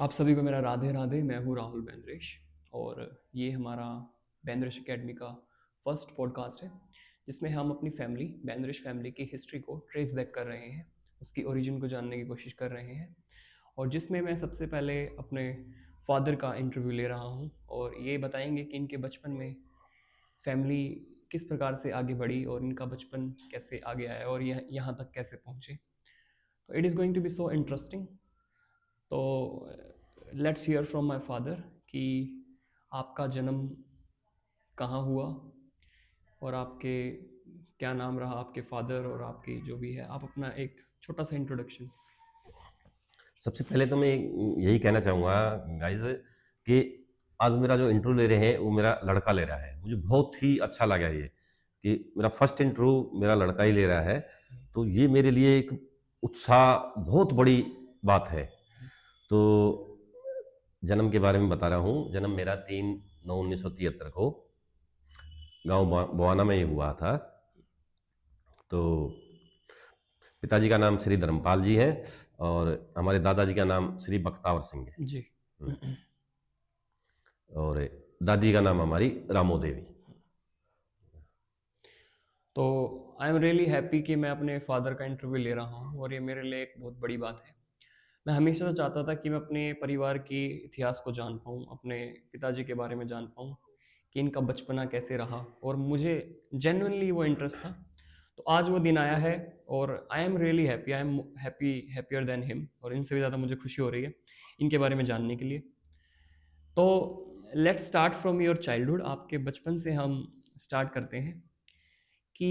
आप सभी को मेरा राधे राधे। मैं हूँ राहुल बेंद्रेश और ये हमारा बेंद्रेश एकेडमी का फर्स्ट पॉडकास्ट है जिसमें हम अपनी फैमिली बेंद्रेश फैमिली की हिस्ट्री को ट्रेस बैक कर रहे हैं, उसकी ओरिजिन को जानने की कोशिश कर रहे हैं और जिसमें मैं सबसे पहले अपने फादर का इंटरव्यू ले रहा हूँ और ये बताएंगे कि इनके बचपन में फैमिली किस प्रकार से आगे बढ़ी और इनका बचपन कैसे आगे आया और यह यहाँ तक कैसे पहुँचे। तो it is going to be so interesting. तो let's hear from my father कि आपका जन्म कहाँ हुआ और आपके क्या नाम रहा, आपके फादर और आपकी जो भी है, आप अपना एक छोटा सा इंट्रोडक्शन। सबसे पहले तो मैं यही कहना चाहूँगा गाइस कि आज मेरा जो इंटरव्यू ले रहे हैं वो मेरा लड़का ले रहा है। मुझे बहुत ही अच्छा लगा ये कि मेरा फर्स्ट इंटरव्यू मेरा लड़का ही ले रहा है। तो ये मेरे लिए एक उत्साह बहुत बड़ी बात है। तो जन्म के बारे में बता रहा हूँ। जन्म मेरा 3/9/1973 को गांव बवाना में ही हुआ था। तो पिताजी का नाम श्री धर्मपाल जी है और हमारे दादाजी का नाम श्री बख्तावर सिंह है। जी। हम्म। और दादी का नाम हमारी रामो देवी। तो आई एम रियली हैप्पी कि मैं अपने फादर का इंटरव्यू ले रहा हूँ और ये मेरे लिए एक बहुत बड़ी बात है। मैं हमेशा से चाहता था कि मैं अपने परिवार की इतिहास को जान पाऊँ, अपने पिताजी के बारे में जान पाऊँ कि इनका बचपना कैसे रहा और मुझे जेन्युइनली वो इंटरेस्ट था। तो आज वो दिन आया है और I am really happy, I am happier than him और इनसे भी ज़्यादा मुझे खुशी हो रही है इनके बारे में जानने के लिए। तो let's start from your childhood. आपके बचपन से हम स्टार्ट करते हैं कि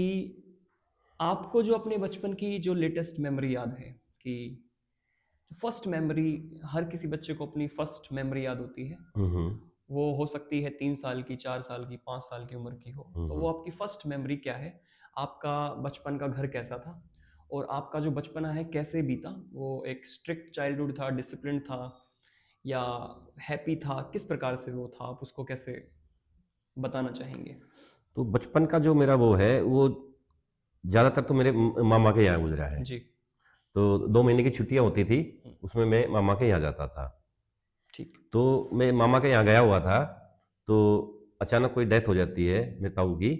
आपको जो अपने बचपन की जो लेटेस्ट मेमोरी याद है कि फर्स्ट मेमोरी, हर किसी बच्चे को अपनी फर्स्ट मेमोरी याद होती है। हम्म। वो हो सकती है 3 साल की, 4 साल की, 5 साल की उम्र की हो। तो हम्म। वो आपकी फर्स्ट मेमोरी क्या है? आपका बचपन का घर कैसा था और आपका जो बचपना है कैसे बीता? वो एक स्ट्रिक्ट चाइल्डहुड था, डिसिप्लिन था या हैप्पी था? किस प्रकार से वो था, आप उसको कैसे बताना चाहेंगे? तो बचपन का जो मेरा वो है वो ज़्यादातर तो मेरे मामा के यहाँ गुजरा है। जी। तो 2 महीने की छुट्टियाँ होती थी, हम्म, उसमें मैं मामा के यहाँ जाता था। ठीक। तो मैं मामा के यहाँ गया हुआ था, तो अचानक कोई डेथ हो जाती है मेरे ताऊ की,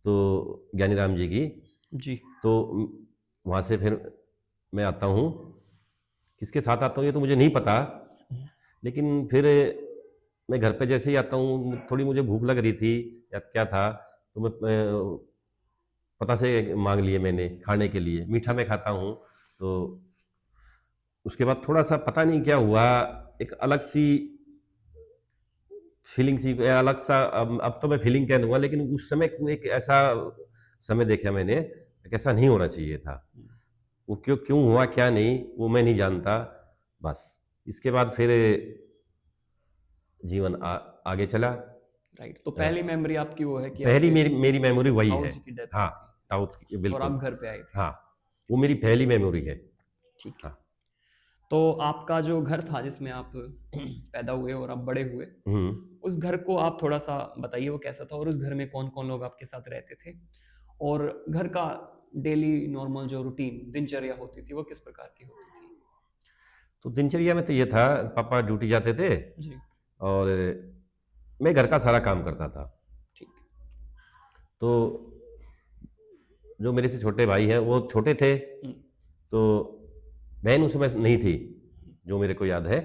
तो ज्ञानीराम जी की। जी। तो वहाँ से फिर मैं आता हूँ। किसके साथ आता हूँ ये तो मुझे नहीं पता, लेकिन फिर मैं घर पे जैसे ही आता हूँ, थोड़ी मुझे भूख लग रही थी या क्या था, तो मैं पता से मांग लिए मैंने खाने के लिए। मीठा मैं खाता हूँ। तो उसके बाद थोड़ा सा पता नहीं क्या हुआ, एक अलग सी फीलिंग सी, अलग सा, अब तो मैं फीलिंग कह दूंगा, लेकिन उस समय को एक ऐसा समय देखा मैंने कि ऐसा नहीं होना चाहिए था। वो क्यों क्यों हुआ क्या नहीं वो मैं नहीं जानता। बस इसके बाद फिर जीवन आगे चला। राइट। तो अ, पहली मेमोरी आपकी वो है कि पहली आपके मेरी मेरी मेमोरी वही ताऊ है। जी की डेथ हाँ, हुई थी साउथ की, और बिल्कुल। आप घर पे आए थे। हाँ, वो मेरी ठीक है। पहली मेमोरी है। ठीक है। हाँ। तो आपका जो घर था जिसमें आप पैदा हुए और आप बड़े हुए, हम्म। उस घर को आप थोड़ा सा बताइए वो कैसा था और उस घर में कौन कौन लोग आपके साथ रहते थे और घर का डेली नॉर्मल जो रूटीन दिनचर्या होती थी वो किस प्रकार की होती थी? तो दिनचर्या में तो ये था, पापा ड्यूटी जाते थे जी। और मैं घर का सारा काम करता था। ठीक। तो जो मेरे से छोटे भाई हैं वो छोटे थे, हम्म, तो बहन उस समय नहीं थी, जो मेरे को याद है।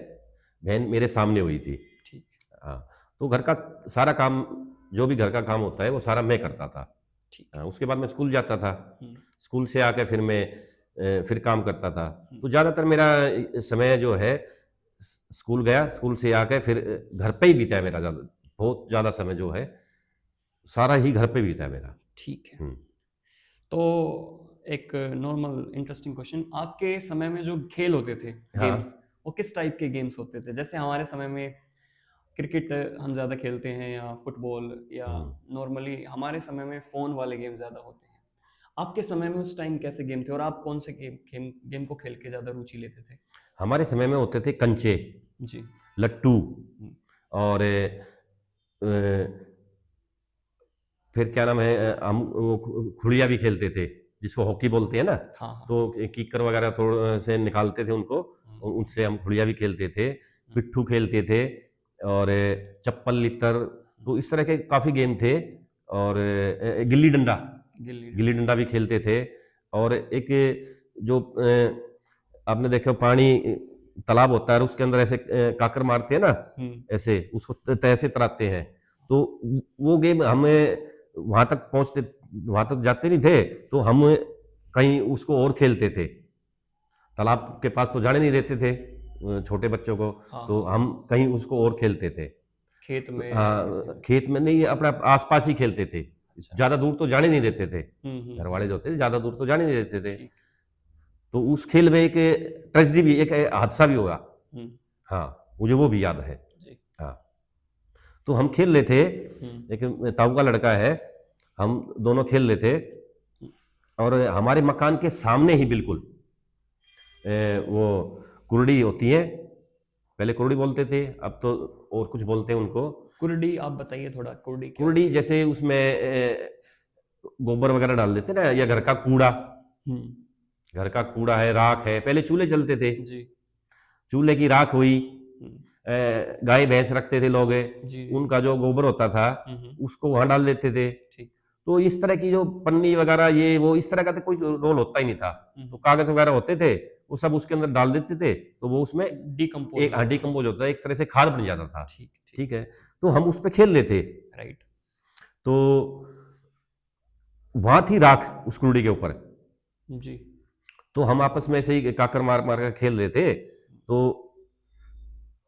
बहन मेरे सामने हुई थी। ठीक। हाँ। तो घर का सारा काम, जो भी घर का काम होता है वो सारा मैं करता था। ठीक। हाँ, उसके बाद मैं स्कूल जाता था। हम्म, स्कूल से आके फिर मैं फिर काम करता था। हम्म, तो ज़्यादातर मेरा समय जो है, स्कूल गया, स्कूल से आके फिर घर पे ही बीता है मेरा। ज़्यादा, बहुत ज़्यादा समय जो है सारा ही घर पे बीता है मेरा। ठीक है। हम्म। तो एक नॉर्मल इंटरेस्टिंग क्वेश्चन, आपके समय में जो खेल होते थे, हाँ। गेम्स, वो किस टाइप के गेम्स होते थे? जैसे हमारे समय में क्रिकेट हम ज़्यादा खेलते हैं या फुटबॉल या हम्म। नॉर्मली हमारे समय में फ़ोन वाले गेम ज़्यादा होते हैं। आपके समय में उस टाइम कैसे गेम थे और आप कौन से गेम को खेल के ज़्यादा रुचि लेते थे? हमारे समय में होते थे कंचे, जी। लट्टू, हम्म, और फिर क्या नाम है, हम वो खुड़िया भी खेलते थे, जिसको हॉकी बोलते हैं ना। हाँ हाँ तो हाँ। कीकर वगैरह थोड़ा से निकालते थे उनको, हम्म, और उनसे हम खुड़िया भी खेलते थे। पिट्ठू खेलते थे और चप्पल लित्तर, तो इस तरह के काफ़ी गेम थे। और गिल्ली डंडा, गिल्ली गिल्ली डंडा भी खेलते थे। और एक जो आपने देखा पानी तालाब होता है और उसके अंदर ऐसे काकर मारते हैं ना, ऐसे उसको तैसे तराते हैं, तो वो गेम हमें वहां तक पहुंचते, वहां तक जाते नहीं थे, तो हम कहीं उसको और खेलते थे। तालाब के पास तो जाने नहीं देते थे छोटे बच्चों को, हाँ तो हाँ, हम कहीं उसको और खेलते थे। खेत तो में किसी हाँ, में। खेत में नहीं, अपना आसपास ही खेलते थे। अच्छा। ज्यादा दूर तो जाने नहीं देते थे, घर हम्म। वाले जो थे ज्यादा दूर तो जाने नहीं देते थे। ठीक। तो उस खेल में एक ट्रेजेडी भी, एक हादसा भी हुआ। हम्म। हाँ, मुझे वो भी याद है। जी। हाँ, तो हम खेल रहे थे, हम्म। एक ताऊ का लड़का है, हम दोनों खेल रहे थे, और हमारे मकान के सामने ही बिल्कुल वो कुरडी होती है, पहले कुरडी बोलते थे, अब तो और कुछ बोलते हैं उनको। कुर्डी, आप बताइए थोड़ा, कुर्डी क्या कुरडी होती है? जैसे उसमें गोबर वगैरह डाल देते ना, या घर का कूड़ा, हम्म। घर का कूड़ा है, राख है, पहले चूल्हे जलते थे, जी। चूल्हे की राख हुई, हम्म। गाय भैंस रखते थे लोग, जी जी। उनका जो गोबर होता था उसको वहां डाल देते थे। ठीक। तो इस तरह की जो पन्नी वगैरह ये वो इस तरह का तो कोई रोल होता ही नहीं था, तो कागज वगैरह होते थे, वो सब उसके अंदर डाल देते थे, तो वो उसमें डिकम्पोज एक हो जाता। डिकम्पोज होता है, एक तरह से खाद बन जाता था। ठीक ठीक। ठीक है, तो हम उस पर खेल रहे थे, राइट। तो वहां थी राख उस कुड़ी के ऊपर, जी। तो हम आपस में से ही काकर मार मार कर खेल रहे थे। तो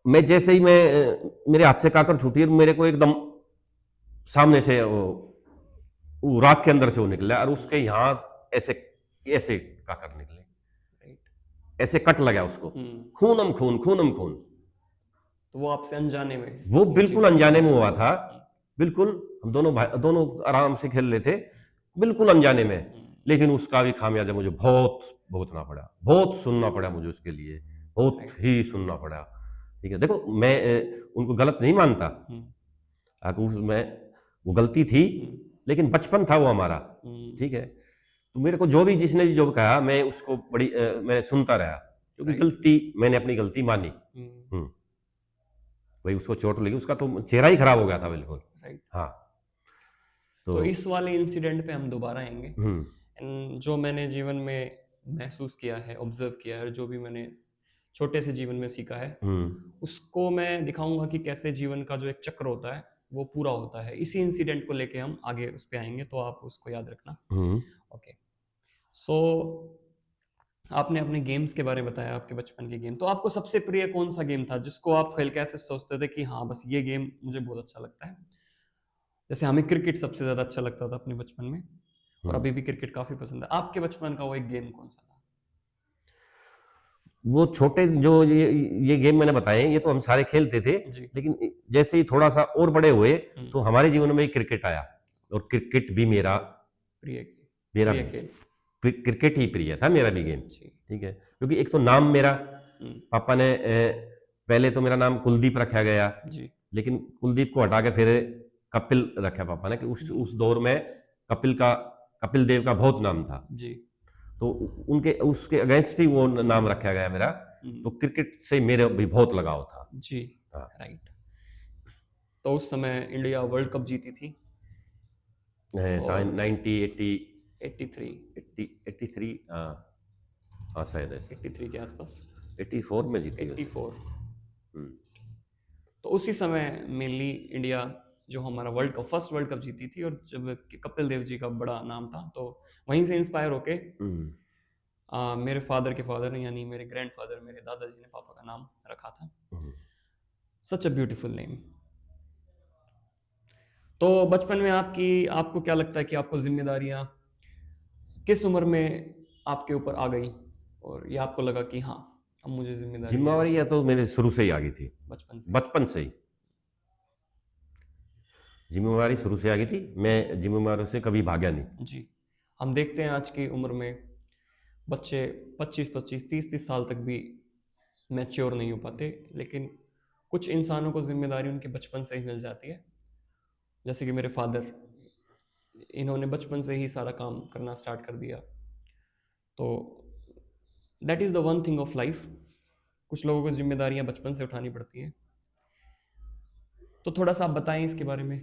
मैं जैसे ही मेरे हाथ से काकर छूटी और मेरे को एकदम सामने से वो राख के अंदर से वो निकला, और उसके यहाँ ऐसे ऐसे काकर निकले, राइट। ऐसे कट लगा उसको, खूनम खून खूनम खून। तो वो आपसे अनजाने में वो ये बिल्कुल चीज अनजाने में हुआ। हुआ था, बिल्कुल। हम दोनों भाई दोनों आराम से खेल रहे थे, बिल्कुल अनजाने में। लेकिन उसका भी खामियाजा मुझे बहुत भुगतना पड़ा, बहुत सुनना पड़ा मुझे उसके लिए, बहुत ही सुनना पड़ा। ठीक है, देखो मैं उनको गलत नहीं मानता, उसमें वो गलती थी, लेकिन बचपन था वो हमारा। ठीक है, तो मेरे को जो भी जिसने भी जो कहा, मैं उसको बड़ी मैं सुनता रहा, क्योंकि गलती मैंने अपनी गलती मानी। भाई उसको चोट लगी, उसका तो चेहरा ही खराब हो गया था बिल्कुल। राइट। हाँ, तो इस वाले इंसिडेंट पे हम दोबारा आएंगे। जो मैंने जीवन में महसूस किया है, ऑब्जर्व किया है, और जो भी मैंने छोटे से जीवन में सीखा है, उसको मैं दिखाऊंगा कि कैसे जीवन का जो एक चक्र होता है वो पूरा होता है। इसी इंसिडेंट को लेके हम आगे उस पर आएंगे, तो आप उसको याद रखना। ओके। सो आपने अपने गेम्स के बारे में बताया, आपके बचपन के गेम। तो आपको सबसे प्रिय कौन सा गेम था जिसको आप खेल के ऐसे सोचते थे कि हाँ बस ये गेम मुझे बहुत अच्छा लगता है? जैसे हमें क्रिकेट सबसे ज्यादा अच्छा लगता था अपने बचपन में, और अभी भी क्रिकेट काफी पसंद है। आपके बचपन का वो एक गेम कौन सा था? वो छोटे जो ये गेम मैंने बताए, ये तो हम सारे खेलते थे, लेकिन जैसे ही थोड़ा सा और बड़े हुए, तो हमारे जीवन में क्रिकेट आया, और क्रिकेट भी मेरा प्रिय मेरा खेल। क्रिकेट ही प्रिय था, मेरा भी गेम। ठीक है, क्योंकि एक तो नाम मेरा, पापा ने पहले तो मेरा नाम कुलदीप रखा गया, लेकिन कुलदीप को हटा के फिर कपिल रखा पापा ने, कि उस दौर में कपिल देव का बहुत नाम था, तो उनके उसके अगेंस्ट ही वो नाम रखा गया मेरा। तो क्रिकेट से मेरा भी बहुत लगाव था। जी। राइट। तो उस समय इंडिया वर्ल्ड कप जीती थी, 83, हाँ शायद ऐसे 83 के आसपास, 84 में जीती है। 84। तो उसी समय मेनली इंडिया जो हमारा फर्स्ट वर्ल्ड कप जीती थी, और जब कपिल देव जी का बड़ा नाम था, तो वहीं से इंस्पायर होके मेरे फादर के फादर यानी मेरे ग्रैंडफादर, मेरे दादाजी ने पापा का नाम रखा था। सच अ ब्यूटीफुल नेम। तो बचपन में आपको क्या लगता है कि आपको जिम्मेदारियां किस उम्र में आपके ऊपर आ गई, और ये आपको लगा कि हाँ अब मुझे जिम्मेवारी या तो मेरे शुरू से ही आ गई थी, बचपन से ही जिम्मेवारी शुरू से आ गई थी, मैं जिम्मेवारी से कभी भागा नहीं। जी। हम देखते हैं आज की उम्र में बच्चे 25-25, 30-30 साल तक भी मैच्योर नहीं हो पाते, लेकिन कुछ इंसानों को जिम्मेदारी उनके बचपन से ही मिल जाती है। जैसे कि मेरे फादर, इन्होंने बचपन से ही सारा काम करना स्टार्ट कर दिया। तो that is the one thing of life कुछ लोगों को जिम्मेदारियां बचपन से उठानी पड़ती हैं। तो थोड़ा सा आप बताएं इसके बारे में।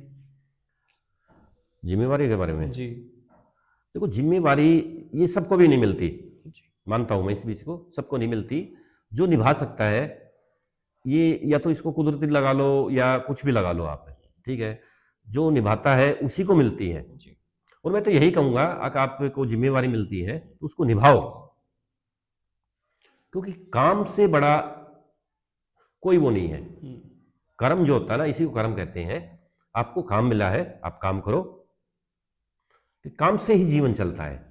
जिम्मेवारी के बारे में जी। देखो, जिम्मेवारी ये सबको भी नहीं मिलती, जी। मानता हूं मैं इस बीच को, सबको नहीं मिलती। जो निभा सकता है, ये या तो इसको कुदरती लगा लो या कुछ भी लगा लो आप, ठीक है। जो निभाता है उसी को मिलती है। जी। और मैं तो यही कहूंगा, अगर आपको जिम्मेवारी मिलती है तो उसको निभाओ, क्योंकि काम से बड़ा कोई वो नहीं है। कर्म जो होता है ना, इसी को कर्म कहते हैं। आपको काम मिला है, आप काम करो, कि काम से ही जीवन चलता है।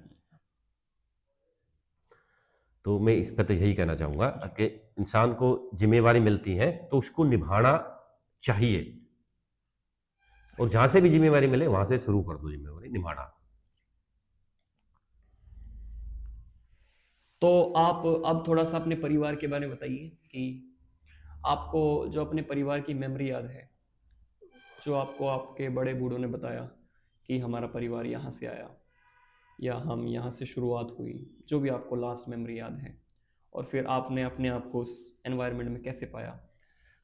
तो मैं इस पर तो यही कहना चाहूंगा कि इंसान को जिम्मेवारी मिलती है तो उसको निभाना चाहिए, और जहां से भी जिम्मेवारी मिले वहां से शुरू कर दो जिम्मेवारी निभाना। तो आप अब थोड़ा सा अपने परिवार के बारे में बताइए कि आपको जो अपने परिवार की मेमोरी याद है, जो आपको आपके बड़े बूढ़ों ने बताया कि हमारा परिवार यहाँ से आया या हम यहाँ से शुरुआत हुई, जो भी आपको लास्ट मेमोरी याद है, और फिर आपने अपने आप को उस एनवायरनमेंट में कैसे पाया।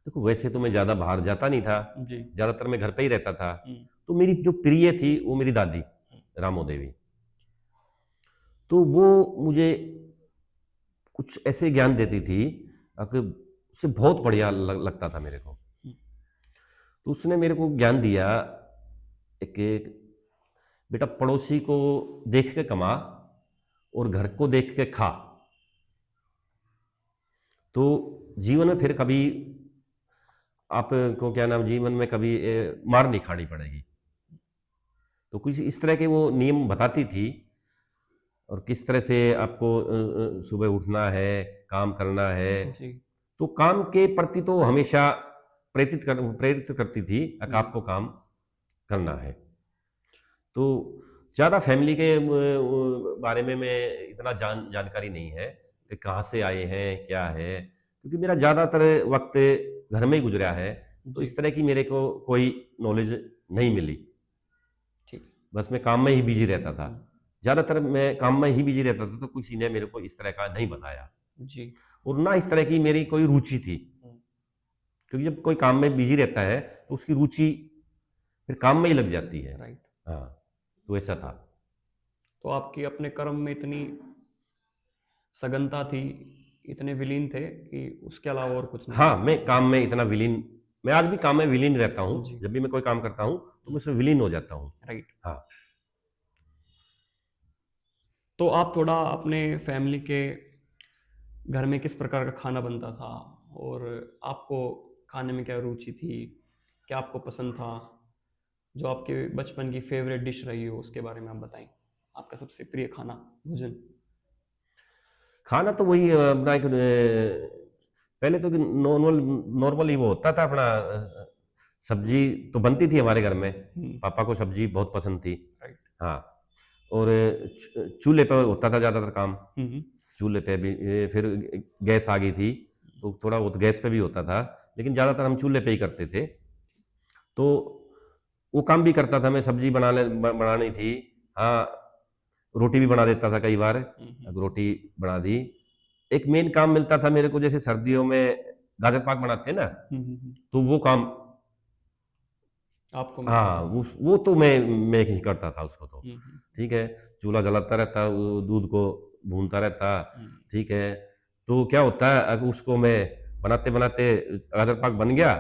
देखो, वैसे तो मैं ज्यादा बाहर जाता नहीं था, जी। ज्यादातर मैं घर पे ही रहता था। हम्म। तो मेरी जो प्रिय थी वो मेरी दादी रामो देवी। तो वो मुझे कुछ ऐसे ज्ञान देती थी कि उससे बहुत बढ़िया लगता था मेरे को। तो उसने मेरे को ज्ञान दिया एक बेटा, पड़ोसी को देख के कमा और घर को देख के खा, तो जीवन में फिर कभी आपको क्या नाम, जीवन में कभी मार नहीं खानी पड़ेगी। तो कुछ इस तरह के वो नियम बताती थी, और किस तरह से आपको सुबह उठना है, काम करना है। जी। तो काम के प्रति तो हमेशा प्रेरित करती थी कि आपको काम करना है। तो ज़्यादा फैमिली के बारे में मैं इतना जानकारी नहीं है कि कहाँ से आए हैं क्या है, क्योंकि मेरा ज़्यादातर वक्त घर में ही गुजरा है। तो जी। इस तरह की मेरे को कोई नॉलेज नहीं मिली। ठीक। बस मैं काम में ही बिजी रहता था, ज़्यादातर मैं काम में ही बिजी रहता था, तो किसी ने मेरे को इस तरह का नहीं बताया। जी। और ना इस तरह की मेरी कोई रुचि थी, क्योंकि जब कोई काम में बिजी रहता है तो उसकी रुचि फिर काम में ही लग जाती है। राइट। हाँ, तो ऐसा था। तो आपकी अपने कर्म में इतनी सघनता थी, इतने विलीन थे कि उसके अलावा और कुछ नहीं। हाँ, मैं काम में इतना विलीन, मैं आज भी काम में विलीन रहता हूँ। जी। जब भी मैं कोई काम करता हूँ तो मैं उसमें विलीन हो जाता हूँ। राइट। हाँ। तो आप थोड़ा अपने फैमिली के घर में किस प्रकार का खाना बनता था, और आपको खाने में क्या रुचि थी, क्या आपको पसंद था, जो आपके बचपन की फेवरेट डिश रही हो उसके बारे में आप बताएं। आपका सबसे प्रिय खाना, भोजन। खाना तो वही अपना एक पहले तो नॉर्मल नॉर्मल ही वो होता था अपना। सब्जी तो बनती थी हमारे घर में, पापा को सब्जी बहुत पसंद थी। राइट। हाँ। और चूल्हे पे होता था ज़्यादातर काम। चूल्हे पे भी फिर गैस आ गई थी, तो थोड़ा बहुत गैस पे भी होता था, लेकिन ज़्यादातर हम चूल्हे पे ही करते थे। तो वो काम भी करता था मैं, सब्जी बनानी थी। हाँ, रोटी भी बना देता था कई बार। अब रोटी बना दी। एक मेन काम मिलता था मेरे को, जैसे सर्दियों में गाजर पाक बनाते हैं ना, तो वो काम आपको मिलता हाँ, था। वो तो मैं ही करता था उसको तो। ठीक है, चूल्हा जलाता रहता, वो दूध को भूनता रहता। ठीक है, तो क्या होता है, अगर उसको मैं बनाते बनाते गाजर पाक बन गया,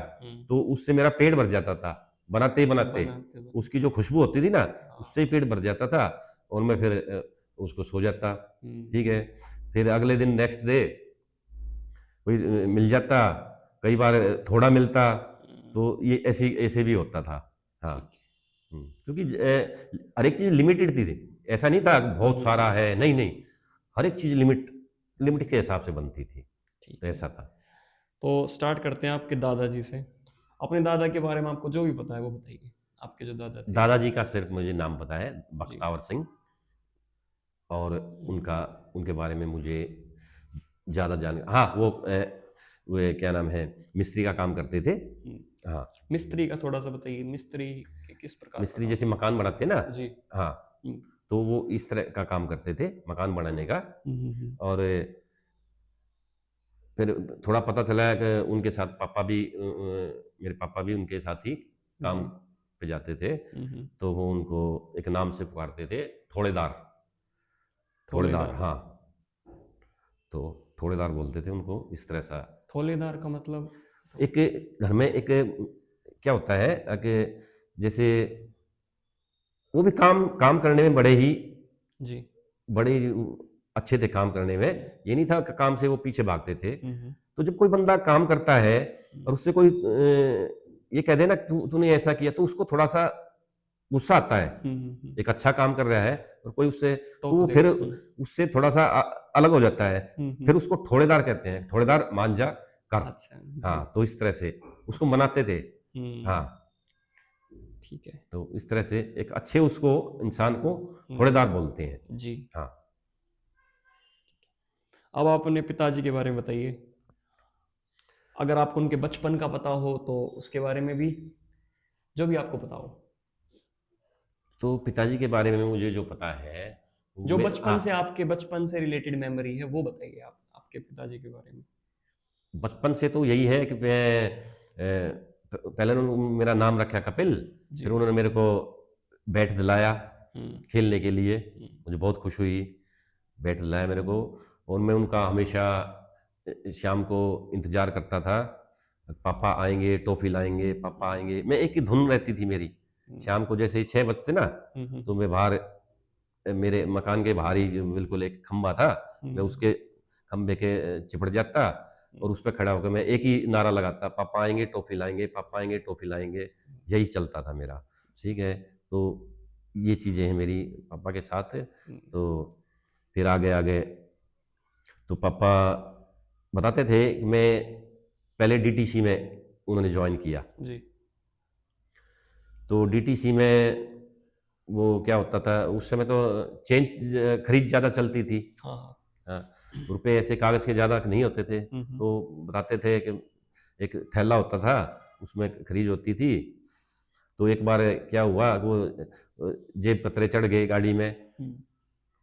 तो उससे मेरा पेट भर जाता था। बनाते ही बनाते उसकी जो खुशबू होती थी ना, उससे ही पेट भर जाता था, और मैं फिर उसको सो जाता। ठीक है, फिर अगले दिन नेक्स्ट डे कोई मिल जाता, कई बार थोड़ा मिलता, तो ये ऐसे ऐसे भी होता था। हाँ। क्योंकि हर एक चीज लिमिटेड थी। ऐसा नहीं था बहुत सारा है, नहीं नहीं, हर एक चीज लिमिट लिमिट के हिसाब से बनती थी। तो ऐसा था। तो स्टार्ट करते हैं आपके दादाजी से। अपने दादा के बारे में आपको जो भी पता है वो बताइए। आपके जो दादा थे। दादाजी का सिर्फ मुझे नाम पता है, जी। बख्तावर सिंह। और उनका उनके बारे में मुझे ज़्यादा जान, हाँ, वो क्या नाम है, मिस्त्री का काम करते थे। हाँ। मिस्त्री का थोड़ा सा बताइए, मिस्त्री किस प्रकार का मिस्त्री काम? जैसे मकान बनाते हैं ना। जी। हाँ। तो वो इस तरह का काम करते थे, मकान बनाने का। और फिर थोड़ा पता चला कि उनके साथ मेरे पापा भी उनके साथ ही काम जी। पे जाते थे। हम्म। तो वो उनको एक नाम से पुकारते थे, थोड़ेदार। थोड़ेदार, थोलेदार। हाँ। तो थोड़ेदार बोलते थे उनको, इस तरह सा। थोलेदार का मतलब? एक घर में एक क्या होता है कि जैसे वो भी काम काम करने में जी। बड़े ही अच्छे थे काम करने में। ये नहीं था कि काम से वो पीछे भागते थे। हम्म। तो जब कोई बंदा काम करता है और उससे कोई ये कह दे ना तूने ऐसा किया, तो उसको थोड़ा सा गुस्सा आता है। हम्म। एक अच्छा काम कर रहा है और कोई उससे, तो टोक वो दे। फिर उससे थोड़ा सा अलग हो जाता है। फिर हम्म। उसको ठोड़ेदार कहते हैं, ठोड़ेदार मान जा कर। अच्छा जी। हाँ, तो इस तरह से उसको मनाते थे। हाँ, हम्म। ठीक है। तो इस तरह से एक अच्छे उसको इंसान को ठोड़ेदार हम्म। बोलते हैं। जी। हाँ। अब आप अपने पिताजी के बारे में बताइए, अगर आपको उनके बचपन का पता हो तो उसके बारे में भी, जो भी आपको पता हो। तो पिताजी के बारे में मुझे जो पता है, जो मैं बचपन से, आपके बचपन से रिलेटेड मेमोरी है वो बताइए आप आपके पिताजी के बारे में। बचपन से तो यही है कि पहले उन्होंने मेरा नाम रखा कपिल। जी। फिर उन्होंने मेरे को बैट दिलाया हम्म। खेलने के लिए। हम्म। मुझे बहुत खुश हुई, बैट दिलाया मेरे को। और मैं उनका हमेशा शाम को इंतजार करता था, पापा आएंगे टॉफी लाएंगे, पापा आएंगे। मैं एक ही धुन रहती थी मेरी। हम्म। शाम को जैसे ही 6 बजते ना, तो मैं बाहर, मेरे मकान के बाहर ही बिल्कुल एक खंबा था, मैं हम्म। उसके खंबे के चिपट जाता और उस पर खड़ा होकर मैं एक ही नारा लगाता, पापा आएंगे टॉफी लाएंगे, पापा आएंगे टॉफी लाएंगे। यही चलता था मेरा। ठीक है। तो ये चीज़ें हैं मेरी पापा के साथ। हम्म। तो फिर आगे आगे तो पापा बताते थे कि मैं पहले डीटीसी में उन्होंने ज्वाइन किया। जी। तो डीटीसी में वो क्या होता था उस समय, तो चेंज खरीद ज़्यादा चलती थी। हाँ हाँ। हाँ, रुपए ऐसे कागज़ के ज़्यादा नहीं होते थे। हम्म। तो बताते थे कि एक थैला होता था, उसमें खरीद होती थी। तो एक बार क्या हुआ, वो जेब कतरे चढ़ गए गाड़ी में, हम्म।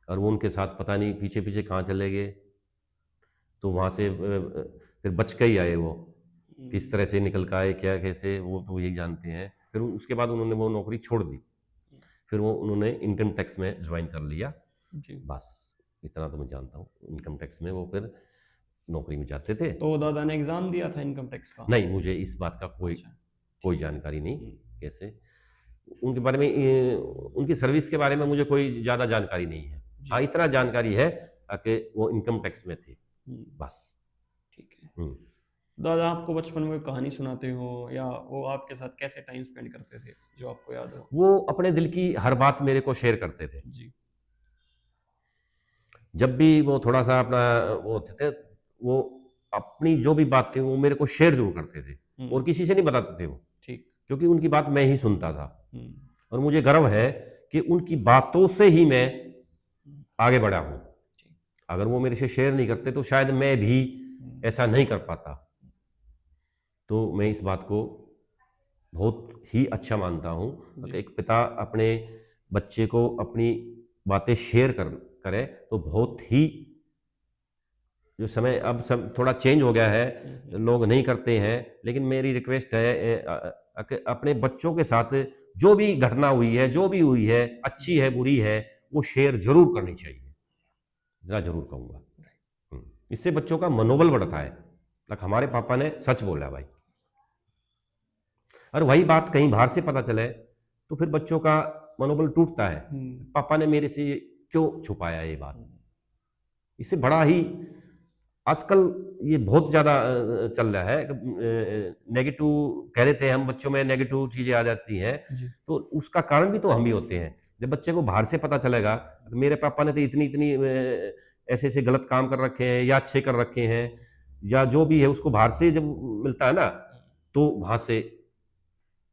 और वो उनके साथ पता नहीं पीछे पीछे कहाँ चले गए। तो वहाँ से फिर बच के ही आए वो। किस तरह से निकल के आए, क्या कैसे, वो तो यही जानते हैं। फिर उसके बाद उन्होंने वो नौकरी छोड़ दी। फिर वो उन्होंने इनकम टैक्स में ज्वाइन कर लिया। जी। बस इतना तो मैं जानता हूँ, इनकम टैक्स में वो फिर नौकरी में जाते थे। तो दादा ने एग्जाम दिया था इनकम टैक्स का? नहीं, मुझे इस बात का कोई अच्छा। कोई ठीक है। जानकारी नहीं। कैसे उनके बारे में, उनकी सर्विस के बारे में मुझे कोई ज़्यादा जानकारी नहीं है। हाँ, जी। इतना जानकारी है कि वो इनकम टैक्स में थे। हम्म। बस। ठीक है। हम्म। दादा आपको बचपन में कोई कहानी सुनाते हो, या वो आपके साथ कैसे टाइम स्पेंड करते थे जो आपको याद हो? वो अपने दिल की हर बात मेरे को शेयर करते थे। जी। जब भी वो थोड़ा सा अपना वो होते थे, वो अपनी जो भी बात थी वो मेरे को शेयर जरूर करते थे। और हम्म। किसी से नहीं बताते थे वो, ठीक। क्योंकि उनकी बात मैं ही सुनता था। हम्म। और मुझे गर्व है कि उनकी बातों से ही मैं हम्म। आगे बढ़ा हूं। ठीक। अगर वो मेरे से शेयर नहीं करते तो शायद मैं भी हम्म। ऐसा नहीं कर पाता। तो मैं इस बात को बहुत ही अच्छा मानता हूँ कि जी। एक पिता अपने बच्चे को अपनी बातें शेयर करे, तो बहुत ही, जो समय अब सब थोड़ा चेंज हो गया है, हम्म। लोग नहीं करते हैं। लेकिन मेरी रिक्वेस्ट है कि अपने बच्चों के साथ जो भी घटना हुई है, जो भी हुई है, अच्छी है बुरी है, वो शेयर जरूर करनी चाहिए। जरा जरूर कहूँगा। इससे बच्चों का मनोबल बढ़ता है। लाइक हमारे पापा ने सच बोला भाई। और वही बात कहीं बाहर से पता चले तो फिर बच्चों का मनोबल टूटता है। हम्म। पापा ने मेरे से क्यों छुपाया ये बात। हम्म। इससे बड़ा ही आजकल ये बहुत ज्यादा चल रहा है। नेगेटिव कह देते हैं हम, बच्चों में नेगेटिव चीजें आ जाती हैं। जी। तो उसका कारण भी तो हम ही होते हैं। जब बच्चे को बाहर से पता चलेगा मेरे पापा ने तो इतनी इतनी ऐसे ऐसे गलत काम कर रखे हैं या अच्छे कर रखे हैं, या जो भी है, उसको बाहर से जब मिलता है ना, तो वहां से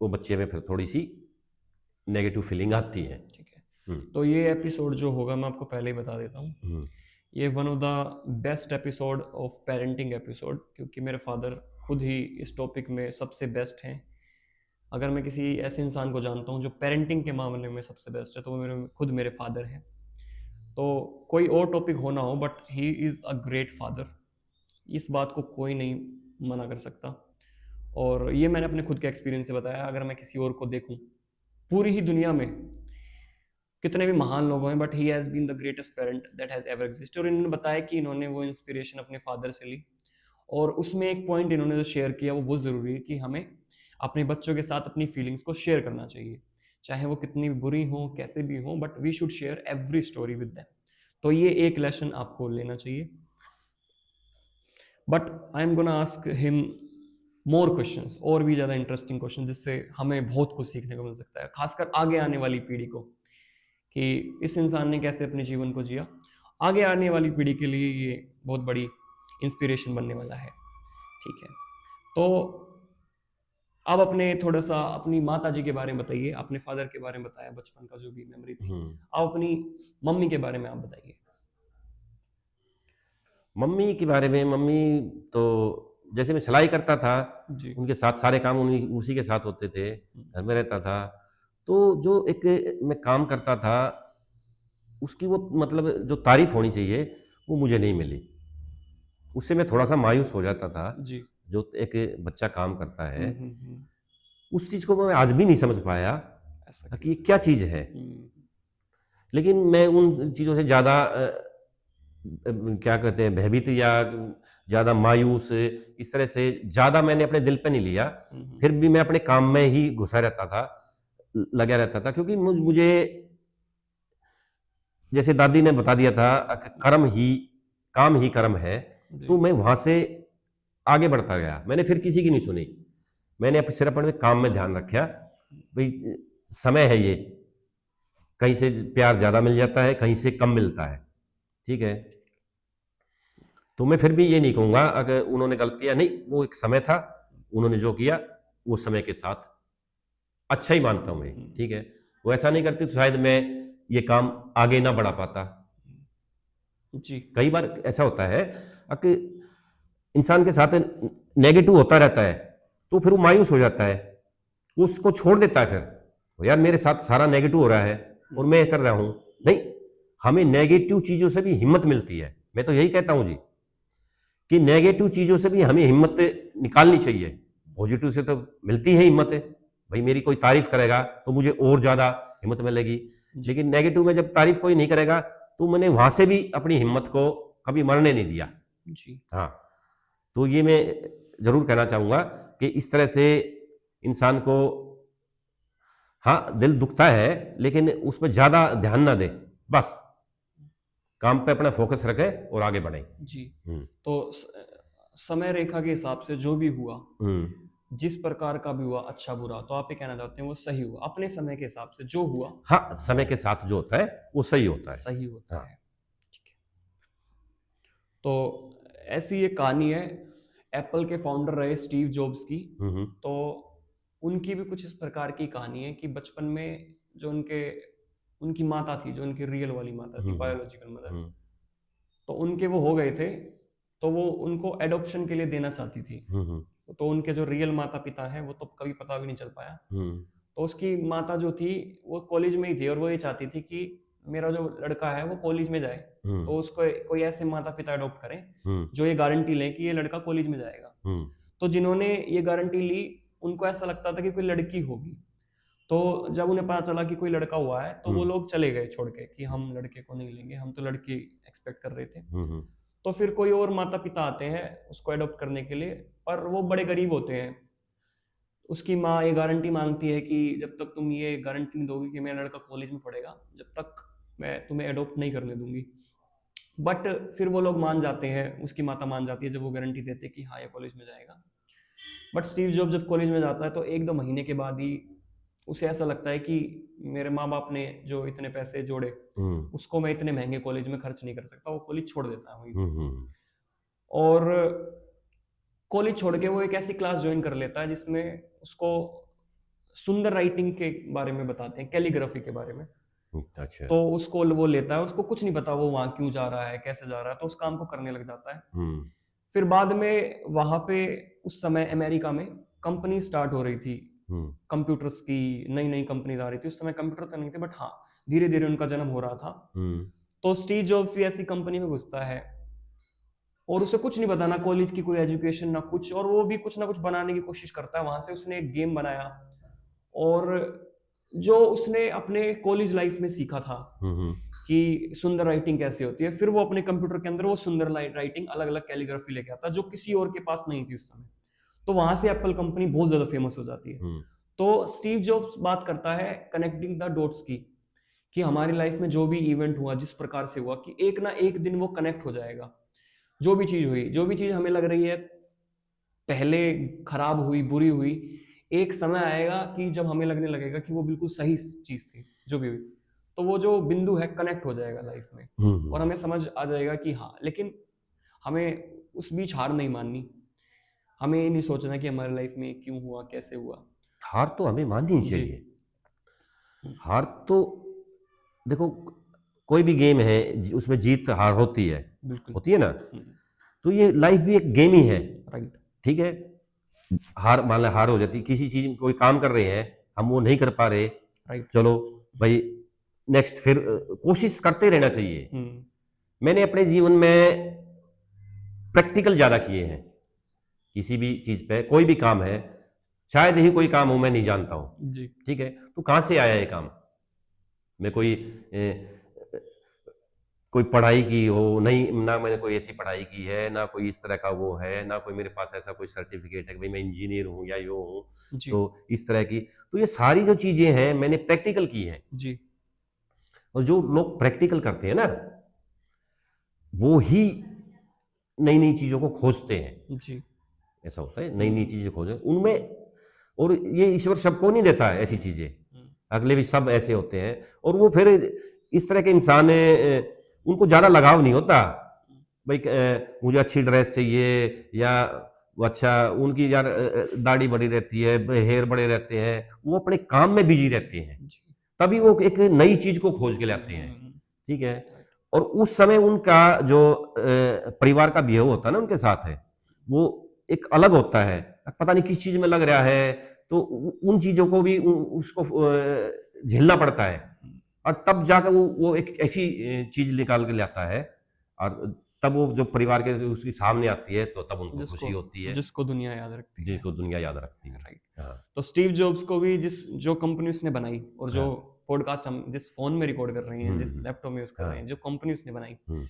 वो बच्चे में फिर थोड़ी सी नेगेटिव फीलिंग आती है। ठीक है। हम्म। तो ये एपिसोड जो होगा, मैं आपको पहले ही बता देता हूँ, हम्म। ये one of the best episode of parenting episode, क्योंकि मेरे फादर खुद ही इस टॉपिक में सबसे बेस्ट हैं। अगर मैं किसी ऐसे इंसान को जानता हूँ जो पेरेंटिंग के मामले में सबसे बेस्ट है, तो वो मेरे फादर हैं। तो कोई और टॉपिक हो ना हो, but he is a great father. इस बात को कोई नहीं मना कर सकता। और ये मैंने अपने खुद के एक्सपीरियंस से बताया। अगर मैं किसी और को देखूं पूरी ही दुनिया में कितने भी महान लोग हैं, but he has been the greatest parent that has ever exist. और इन्होंने बताया कि इन्होंने वो इंस्पिरेशन अपने फादर से ली, और उसमें एक पॉइंट इन्होंने जो शेयर किया वो बहुत ज़रूरी है कि हमें अपने बच्चों के साथ अपनी फीलिंग्स को शेयर करना चाहिए, चाहे वो कितनी भी बुरी हो, कैसे भी हो, but we should share every story with them. तो ये एक लेसन आपको लेना चाहिए। But I am gonna ask him more questions, और भी ज़्यादा इंटरेस्टिंग क्वेश्चन, जिससे हमें बहुत कुछ सीखने को मिल सकता है, खासकर आगे आने वाली पीढ़ी को, कि इस इंसान ने कैसे अपने जीवन को जिया। आगे आने वाली पीढ़ी के लिए ये बहुत बड़ी इंस्पिरेशन बनने वाला है। ठीक है, तो अब अपने थोड़ा सा अपनी माता जी के बारे में बताइए। अपने फादर के बारे में बताया, बचपन का जो भी मेमोरी थी। अब अपनी मम्मी के बारे में आप बताइए। मम्मी के बारे में, मम्मी तो जैसे मैं सिलाई करता था, जी। उनके साथ सारे काम उसी के साथ होते थे, घर में रहता था। तो जो एक मैं काम करता था, उसकी वो मतलब जो तारीफ होनी चाहिए वो मुझे नहीं मिली। उससे मैं थोड़ा सा मायूस हो जाता था। जी। जो एक बच्चा काम करता है, हम्म। उस चीज़ को मैं आज भी नहीं समझ पाया ऐसा कि ये क्यों? क्या चीज़ है। लेकिन मैं उन चीज़ों से ज़्यादा क्या कहते हैं, भयभीत या ज़्यादा मायूस, इस तरह से ज़्यादा मैंने अपने दिल पे नहीं लिया। फिर भी मैं अपने काम में ही घुसा रहता था, लगा रहता था, क्योंकि मुझे जैसे दादी ने बता दिया था कर्म ही काम ही कर्म है। तो मैं वहां से आगे बढ़ता गया, मैंने फिर किसी की नहीं सुनी। मैंने सिर्फ अपने काम में ध्यान रखा। भाई समय है ये, कहीं से प्यार ज्यादा मिल जाता है, कहीं से कम मिलता है, ठीक है। तो मैं फिर भी ये नहीं कहूंगा अगर उन्होंने गलत किया, नहीं, वो एक समय था, उन्होंने जो किया वो समय के साथ अच्छा ही मानता हूं मैं, ठीक है। वो ऐसा नहीं करती तो शायद मैं ये काम आगे ना बढ़ा पाता। जी। कई बार ऐसा होता है कि इंसान के साथ नेगेटिव होता रहता है, तो फिर वो मायूस हो जाता है, वो उसको छोड़ देता है। फिर तो यार मेरे साथ सारा नेगेटिव हो रहा है और मैं कर रहा हूं। नहीं, हमें नेगेटिव चीजों से भी हिम्मत मिलती है। मैं तो यही कहता हूं जी कि नेगेटिव चीजों से भी हमें हिम्मत निकालनी चाहिए। पॉजिटिव से तो मिलती है हिम्मत है, भाई मेरी कोई तारीफ करेगा तो मुझे और ज्यादा हिम्मत मिलेगी। लेकिन नेगेटिव में जब तारीफ कोई नहीं करेगा तो मैंने वहां से भी अपनी हिम्मत को कभी मरने नहीं दिया। जी। हाँ, तो ये मैं जरूर कहना चाहूंगा कि इस तरह से इंसान को, हाँ दिल दुखता है, लेकिन उसमें ज्यादा ध्यान ना दे, बस काम पे अपना फोकस रखे और आगे बढ़े। जी। तो समय रेखा के हिसाब से जो भी हुआ, जिस प्रकार का भी हुआ, अच्छा बुरा, तो आप ये कहना चाहते हैं वो सही हुआ अपने समय के हिसाब से जो हुआ। हाँ, समय के साथ जो होता है वो सही होता है। सही होता हाँ। है। ठीक है। तो ऐसी एक कहानी है, एप्पल के फाउंडर रहे स्टीव जॉब्स की। तो उनकी भी कुछ इस प्रकार की कहानी है कि बचपन में जो उनकी माता थी, जो उनकी रियल वाली माता थी, बायोलॉजिकल मदर, तो उनके वो हो गए थे, तो वो उनको एडॉप्शन के लिए देना चाहती थी। तो उनके जो रियल माता पिता हैं वो तो कभी पता भी नहीं चल पाया। तो उसकी माता जो थी वो कॉलेज में ही थी, और वो ये चाहती थी कि मेरा जो लड़का है वो कॉलेज में जाए। तो उसको कोई ऐसे माता पिता अडॉप्ट करें जो ये गारंटी लें कि ये लड़का कॉलेज में जाएगा। तो जिन्होंने ये गारंटी ली, उनको ऐसा लगता था कि कोई लड़की होगी। तो जब उन्हें पता चला कि कोई लड़का हुआ है, तो वो लोग चले गए छोड़ के कि हम लड़के को नहीं लेंगे, हम तो लड़की एक्सपेक्ट कर रहे थे। तो फिर कोई और माता पिता आते हैं उसको अडॉप्ट करने के लिए, पर वो बड़े गरीब होते हैं। उसकी माँ ये गारंटी मांगती है कि जब तक तुम ये गारंटी नहीं दोगी कि मेरा लड़का कॉलेज में पढ़ेगा, जब तक मैं तुम्हें अडॉप्ट नहीं करने दूंगी। बट फिर वो लोग मान जाते हैं, उसकी माता मान जाती है जब वो गारंटी देते हैं कि हाँ ये कॉलेज में जाएगा। बट स्टीव जॉब जब कॉलेज में जाता है तो 1-2 महीने के बाद ही उसे ऐसा लगता है कि मेरे माँ बाप ने जो इतने पैसे जोड़े उसको मैं इतने महंगे कॉलेज में खर्च नहीं कर सकता। वो कॉलेज छोड़ देता है वहीं से, और कॉलेज छोड़ के वो एक ऐसी क्लास ज्वाइन कर लेता है जिसमें उसको सुंदर राइटिंग के बारे में बताते हैं, कैलीग्राफी के बारे में। अच्छा। तो उसको वो लेता है, उसको कुछ नहीं पता वो वहां क्यों जा रहा है, कैसे जा रहा है, तो उस काम को करने लग जाता है। फिर बाद में वहां पे उस समय अमेरिका में कंपनी स्टार्ट हो रही थी, कंप्यूटर्स की नई नई कंपनीज आ रही थी। उस समय कंप्यूटर तो नहीं थे, बट हाँ धीरे धीरे उनका जन्म हो रहा था। तो स्टीव जॉब्स भी ऐसी कंपनी में घुसता है और उसे कुछ नहीं पता, ना कॉलेज की कोई एजुकेशन ना कुछ, और वो भी कुछ ना कुछ बनाने की कोशिश करता है। वहां से उसने एक गेम बनाया, और जो उसने अपने कॉलेज लाइफ में सीखा था हम्म, कि सुंदर राइटिंग कैसे होती है, फिर वो अपने कंप्यूटर के अंदर वो सुंदर राइटिंग, अलग अलग कैलीग्राफी लेके आता, जो किसी और के पास नहीं थी उस समय। तो वहां से एप्पल कंपनी बहुत ज्यादा फेमस हो जाती है। हम्म, तो स्टीव जॉब्स बात करता है कनेक्टिंग द डॉट्स की, कि हमारी लाइफ में जो भी इवेंट हुआ, जिस प्रकार से हुआ, कि एक ना एक दिन वो कनेक्ट हो जाएगा। जो भी चीज हुई, जो भी चीज हमें लग रही है पहले खराब हुई, बुरी हुई, एक समय आएगा कि जब हमें लगने लगेगा कि वो बिल्कुल सही चीज थी जो भी हुई। तो वो जो बिंदु है कनेक्ट हो जाएगा लाइफ में, और हमें समझ आ जाएगा कि हाँ, लेकिन हमें उस बीच हार नहीं माननी। हमें ये नहीं सोचना कि हमारी लाइफ में क्यों हुआ, कैसे हुआ। हार तो हमें माननी जी। चाहिए। हार तो देखो, कोई भी गेम है उसमें जीत हार बिल्कुल। होती है ना। तो ये लाइफ भी एक गेम ही है। राइट। ठीक है, हार मान लो, हार हो जाती किसी चीज में, कोई काम कर रहे हैं हम वो नहीं कर पा रहे, राइट। चलो भाई नेक्स्ट, फिर कोशिश करते रहना चाहिए। मैंने अपने जीवन में प्रैक्टिकल ज्यादा किए हैं। किसी भी चीज पे, कोई भी काम है, शायद ही कोई काम हो मैं नहीं जानता हूं। जी। ठीक है, तो कहां से आया ये काम? मैं कोई पढ़ाई की हो नहीं, ना मैंने कोई ऐसी पढ़ाई की है, ना कोई इस तरह का वो है, ना कोई मेरे पास ऐसा कोई सर्टिफिकेट है कि भाई मैं इंजीनियर हूं या यो हूं। जी। तो इस तरह की, तो ये सारी जो चीजें हैं मैंने प्रैक्टिकल की हैं। जी। और जो लोग प्रैक्टिकल करते हैं ना, वो ही नई नई चीजों को खोजते हैं। जी। ऐसा होता है, नई नई चीजें खोजे उनमें। और ये ईश्वर सबको नहीं देता है ऐसी चीजें, अगले भी सब ऐसे होते हैं। और वो फिर इस तरह के इंसान उनको ज्यादा लगाव नहीं होता भाई मुझे अच्छी ड्रेस चाहिए, या वो अच्छा, उनकी यार दाढ़ी बड़ी रहती है, हेयर बड़े रहते हैं, वो अपने काम में बिजी रहते हैं, जी। तभी वो एक नई चीज को खोज के लाते हैं। ठीक है, और उस समय उनका जो परिवार का बिहेव होता है ना उनके साथ है, वो एक अलग होता है। पता नहीं किस चीज में लग रहा है, तो उन चीजों को भी उसको झेलना पड़ता है। और तब जाकर वो एक ऐसी चीज निकाल के लाता है, और तब वो जो परिवार के उसके सामने आती है, तो तब उनको खुशी जिसको होती है, जिसको दुनिया याद रखती है। जिसको दुनिया याद रखती है। राइट। हाँ, तो स्टीव जॉब्स को भी जो कंपनी उसने बनाई, और जो हाँ, पॉडकास्ट हम जिस फोन में रिकॉर्ड कर रहे हैं, जिस लैपटॉप में यूज कर रहे हाँ, हैं, जो कंपनी उसने बनाई, हम्म,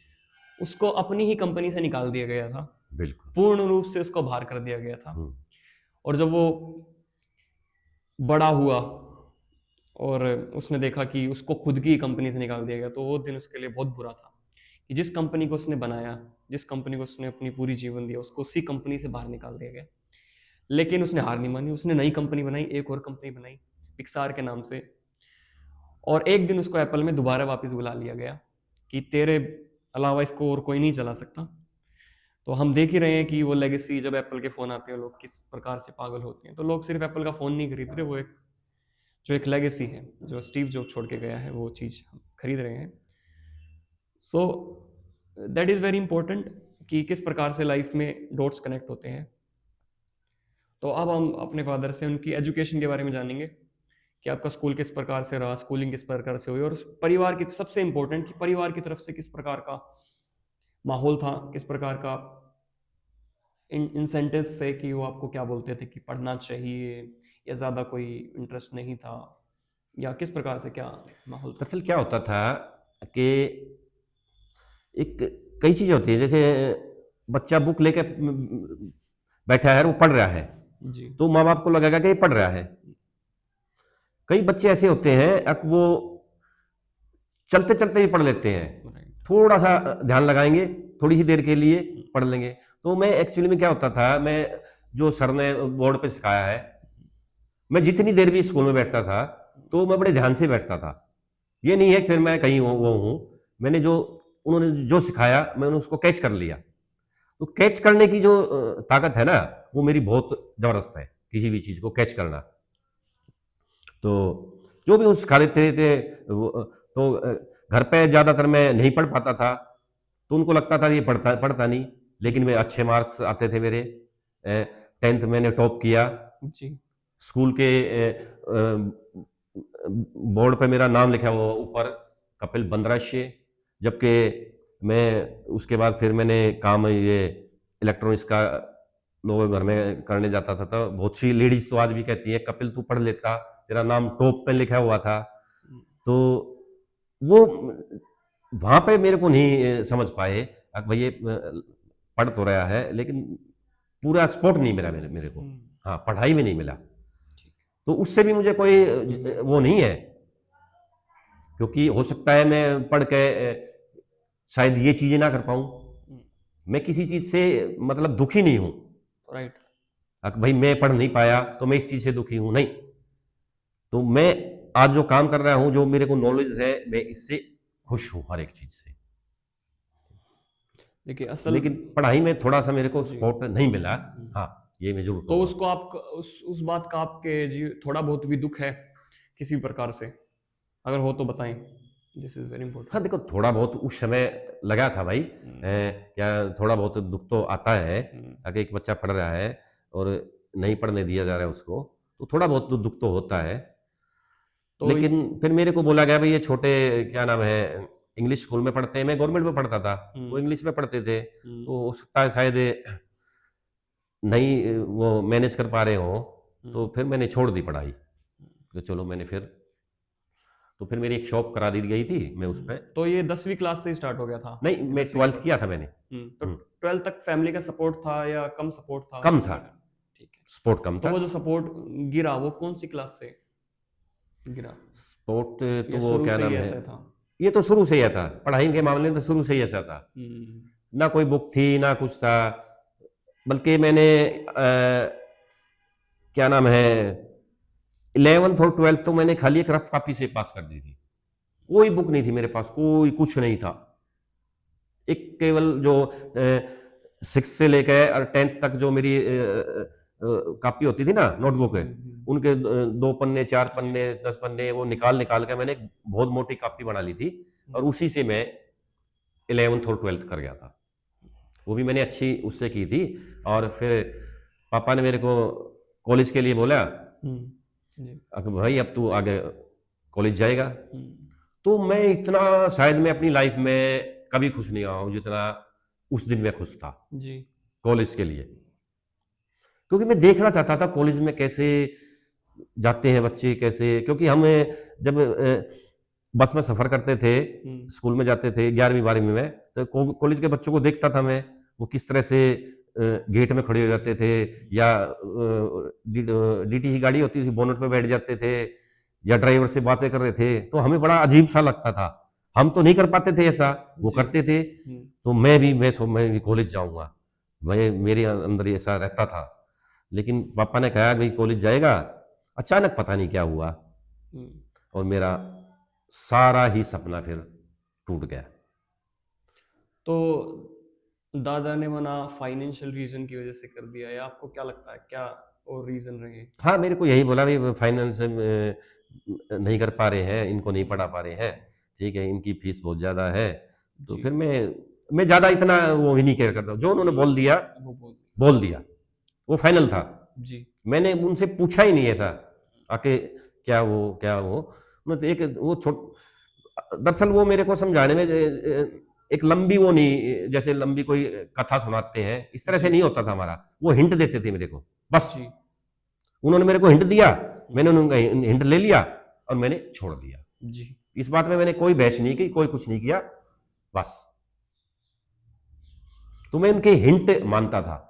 उसको अपनी ही कंपनी से निकाल दिया गया था। बिल्कुल। पूर्ण रूप से उसको बाहर कर दिया गया था। हम्म, और जब वो बड़ा हुआ और उसने देखा कि उसको खुद की कंपनी से निकाल दिया गया, तो वो दिन उसके लिए बहुत बुरा था, कि जिस कंपनी को उसने बनाया, जिस कंपनी को उसने अपनी पूरी जीवन दिया, उसको उसी कंपनी से बाहर निकाल दिया गया। लेकिन उसने हार नहीं मानी, उसने नई कंपनी बनाई, एक और कंपनी बनाई पिक्सार के नाम से। और एक दिन उसको एप्पल में दोबारा वापस बुला लिया गया कि तेरे अलावा इसको और कोई नहीं चला सकता। तो हम देख ही रहे हैं कि वो लेगेसी, जब एप्पल के फ़ोन आते हैं लोग किस प्रकार से पागल होते हैं। तो लोग सिर्फ एप्पल का फ़ोन नहीं खरीद रहे, वो एक लेगेसी है जो स्टीव जॉब छोड़ के गया है, वो चीज़ हम खरीद रहे हैं। So that is very important कि किस प्रकार से लाइफ में डॉट्स कनेक्ट होते हैं। तो अब हम अपने फादर से उनकी एजुकेशन के बारे में जानेंगे कि आपका स्कूल किस प्रकार से रहा, स्कूलिंग किस प्रकार से हुई, और परिवार की सबसे इंपॉर्टेंट कि परिवार की तरफ से किस प्रकार का माहौल था, किस प्रकार का इंसेंटिव्स थे, कि वो आपको क्या बोलते थे कि पढ़ना चाहिए, या ज़्यादा कोई इंटरेस्ट नहीं था, या किस प्रकार से क्या माहौल था। दरअसल क्या होता था कि एक कई चीजें होती है, जैसे बच्चा बुक लेके बैठा है और वो पढ़ रहा है, जी। तो माँ बाप को लगेगा कि ये पढ़ रहा है। कई बच्चे ऐसे होते हैं अब वो चलते चलते भी पढ़ लेते हैं, राइट। थोड़ा सा ध्यान लगाएंगे, थोड़ी ही देर के लिए पढ़ लेंगे। तो मैं एक्चुअली में क्या होता था, मैं जो सर ने बोर्ड पे सिखाया है, मैं जितनी देर भी स्कूल में बैठता था तो मैं बड़े ध्यान से बैठता था। ये नहीं है कि फिर मैं कहीं वो हूँ, मैंने जो उन्होंने जो सिखाया मैंने उसको कैच कर लिया। तो कैच करने की जो ताकत है ना, वो मेरी बहुत जबरदस्त है, किसी भी चीज को कैच करना। तो जो भी वो सिखा देते थे तो घर पे ज्यादातर मैं नहीं पढ़ पाता था, तो उनको लगता था ये पढ़ता पढ़ता नहीं, लेकिन वे अच्छे मार्क्स आते थे मेरे। 10th मैंने टॉप किया। जी। स्कूल के बोर्ड पे मेरा नाम लिखा हुआ ऊपर, कपिल बंद्राश्य, जबकि मैं उसके बाद फिर मैंने काम ये इलेक्ट्रॉनिक्स का लोगों के घर में करने जाता था, तो बहुत सी लेडीज तो आज भी कहती है कपिल तू पढ़ लेता, तेरा नाम टॉप पे लिखा हुआ था। तो वो वहां पे मेरे को नहीं समझ पाए कि भाई ये पढ़ तो रहा है लेकिन पूरा सपोर्ट नहीं मिला मेरे को। हाँ, पढ़ाई में नहीं मिला। ठीक तो उससे भी मुझे कोई वो नहीं है, क्योंकि हो सकता है मैं पढ़ के शायद ये चीजें ना कर पाऊं। मैं किसी चीज से मतलब दुखी नहीं हूं। राइट। भाई मैं पढ़ नहीं पाया तो मैं इस चीज से दुखी हूं, नहीं। तो मैं आज जो काम कर रहा हूं, जो मेरे को नॉलेज है, मैं इससे खुश हूं हर एक चीज से। देखिए असल लेकिन पढ़ाई में थोड़ा सा मेरे को जी। सपोर्ट नहीं मिला। हाँ, ये मैं जरूर तो कहूंगा। उसको आप उस बात का आपके जी थोड़ा बहुत भी दुख है किसी भी प्रकार से, अगर हो तो बताएं। दिस इज वेरी हाँ इंपॉर्टेंट। देखो, थोड़ा बहुत उस समय लगा था भाई, क्या थोड़ा बहुत दुख तो आता है। अगर एक बच्चा पढ़ रहा है और नहीं पढ़ने दिया जा रहा है उसको, तो थोड़ा बहुत तो दुख तो होता है। तो लेकिन फिर मेरे को बोला गया भाई ये छोटे क्या नाम है इंग्लिश स्कूल में पढ़ते हैं, मैं गवर्नमेंट में पढ़ता था, वो इंग्लिश में पढ़ते थे, तो हो सकता है शायद नहीं वो मैनेज कर पा रहे हो। तो फिर मैंने छोड़ दी पढ़ाई, तो चलो मैंने फिर मेरी एक शॉप करा दी गई थी, मैं उस पर। तो ये 10वीं क्लास से स्टार्ट हो गया था? नहीं, मैं 12th किया था मैंने। तो 12th तक फैमिली का सपोर्ट था या कम सपोर्ट था? कम था, ठीक है। सपोर्ट कम तो था। वो जो सपोर्ट गिरा वो कौन सी क्लास से गिरा? सपोर्ट तो या वो शुरू क्या से ही नाम है, ऐसा था? ये तो शुरू से ही था, पढ़ाई के मामले में तो शुरू से ही ऐसा था। ना कोई बुक थी ना कुछ था, बल्कि मैंने क्या नाम है 11th और 12th तो मैंने खाली एक रफ कॉपी से पास कर दी थी। कोई बुक नहीं थी मेरे पास, कोई कुछ नहीं था। एक केवल जो 6 से लेकर और 10th तक जो मेरी कॉपी होती थी ना, नोटबुक है, उनके 2 पन्ने 4 पन्ने 10 पन्ने वो निकाल निकाल के मैंने एक बहुत मोटी कॉपी बना ली थी, और उसी से मैं 11th और 12th कर गया था। वो भी मैंने अच्छी उससे की थी। और फिर पापा ने मेरे को कॉलेज के लिए बोला, अब भाई अब तू आगे कॉलेज जाएगा। तो मैं इतना शायद मैं अपनी लाइफ में कभी खुश नहीं हुआ हूं जितना उस दिन मैं खुश था जी। कॉलेज के लिए, क्योंकि मैं देखना चाहता था कॉलेज में कैसे जाते हैं बच्चे, कैसे, क्योंकि हम जब बस में सफर करते थे, स्कूल में जाते थे 11वीं 12वीं में, तो कॉलेज के बच्चों को देखता था मैं, वो किस तरह से गेट में खड़े हो जाते थे, या डीटी की गाड़ी होती थी बोनट पे बैठ जाते थे, या ड्राइवर से बातें कर रहे थे, तो हमें बड़ा अजीब सा लगता था। हम तो नहीं कर पाते थे ऐसा, वो करते थे। तो मैं भी कॉलेज जाऊंगा, मेरे अंदर ऐसा रहता था। लेकिन पापा ने कहा भाई कॉलेज जाएगा, अचानक पता नहीं क्या हुआ, और मेरा सारा ही सपना फिर टूट गया। तो दादा ने मना फाइनेंशियल रीजन की वजह से कर दिया, या आपको क्या लगता है क्या और रीजन रहे? हाँ, मेरे को यही बोला भाई फाइनेंस नहीं कर पा रहे हैं, इनको नहीं पढ़ा पा रहे हैं, ठीक है, इनकी फीस बहुत ज्यादा है। तो फिर मैं ज्यादा इतना वो भी नहीं केयर करता, जो उन्होंने बोल दिया वो बोल दिया, वो फाइनल था जी। मैंने उनसे पूछा ही नहीं ऐसा आके क्या वो मैं तो एक वो दरअसल वो मेरे को समझाने में एक लंबी वो नहीं, जैसे लंबी कोई कथा सुनाते हैं इस तरह से नहीं होता था हमारा, वो हिंट देते थे मेरे को बस। उन्होंने मेरे को हिंट दिया, मैंने उनका हिंट ले लिया और मैंने छोड़ दिया जी। इस बात में मैंने कोई बहस नहीं की, कोई कुछ नहीं किया, बस। तो मैं उनके हिंट मानता था।